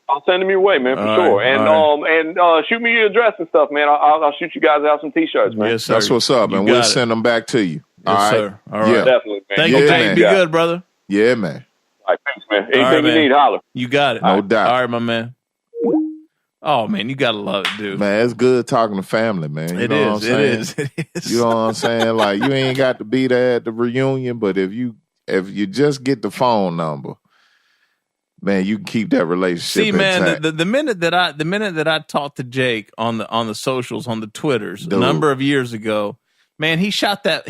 I'll send him your way, man, for sure. And shoot me your address and stuff, man. I'll shoot you guys out some t-shirts, man. Yes, sir. That's what's up, man. We'll send them back to you. Yes, sir. All right. Yeah. Definitely, man. Thank you, Jake. Be good, brother. Yeah, man. All right, thanks, man. Anything you need, holler. You got it. No doubt. All right, my man. Oh man, you gotta love it, dude. Man, it's good talking to family, man. It is. You know what I'm saying? Like, you ain't got to be there at the reunion, but if you just get the phone number, man, you can keep that relationship. See, man, intact. the minute that I talked to Jake on the socials, on the Twitters, a number of years ago, man, he shot that.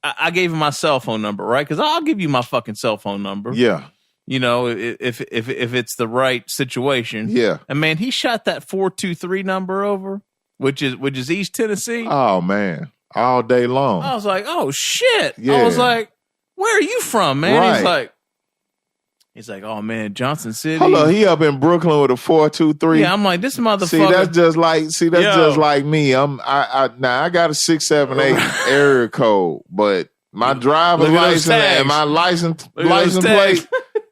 I gave him my cell phone number, right? Because I'll give you my fucking cell phone number. Yeah. You know, if it's the right situation. Yeah. And man, he shot that 423 number over, which is East Tennessee. Oh man, all day long. I was like, oh shit. Yeah. I was like, where are you from, man? Right. He's like, oh man, Johnson City. Hold on, he up in Brooklyn with a 423. Yeah, I'm like, this motherfucker. See, that's just like me. I got a 678 area code, but my driver's license and my license plate.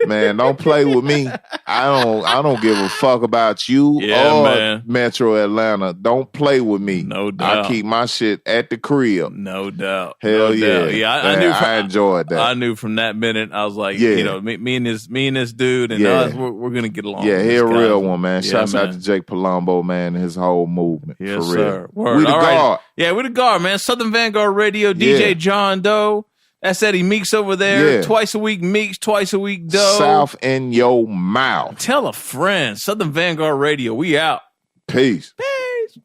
Man, don't play with me. I don't give a fuck about you or Metro Atlanta. Don't play with me. No doubt. I keep my shit at the crib. No doubt. Hell yeah. yeah. Yeah, I knew. I enjoyed that. I knew from that minute. I was like, you know, me and this dude and us, we're gonna get along. Yeah, he a real one, man. Shouts out to Jake Palumbo, man, and his whole movement. Yes, for real. Sir. Word. We the guard. Right. Yeah, we the guard, man. Southern Vangard Radio, DJ John Doe. That's Eddie Meeks over there. Yeah. Twice a week Meeks, twice a week Doe. South in your mouth. Tell a friend. Southern Vangard Radio. We out. Peace. Peace.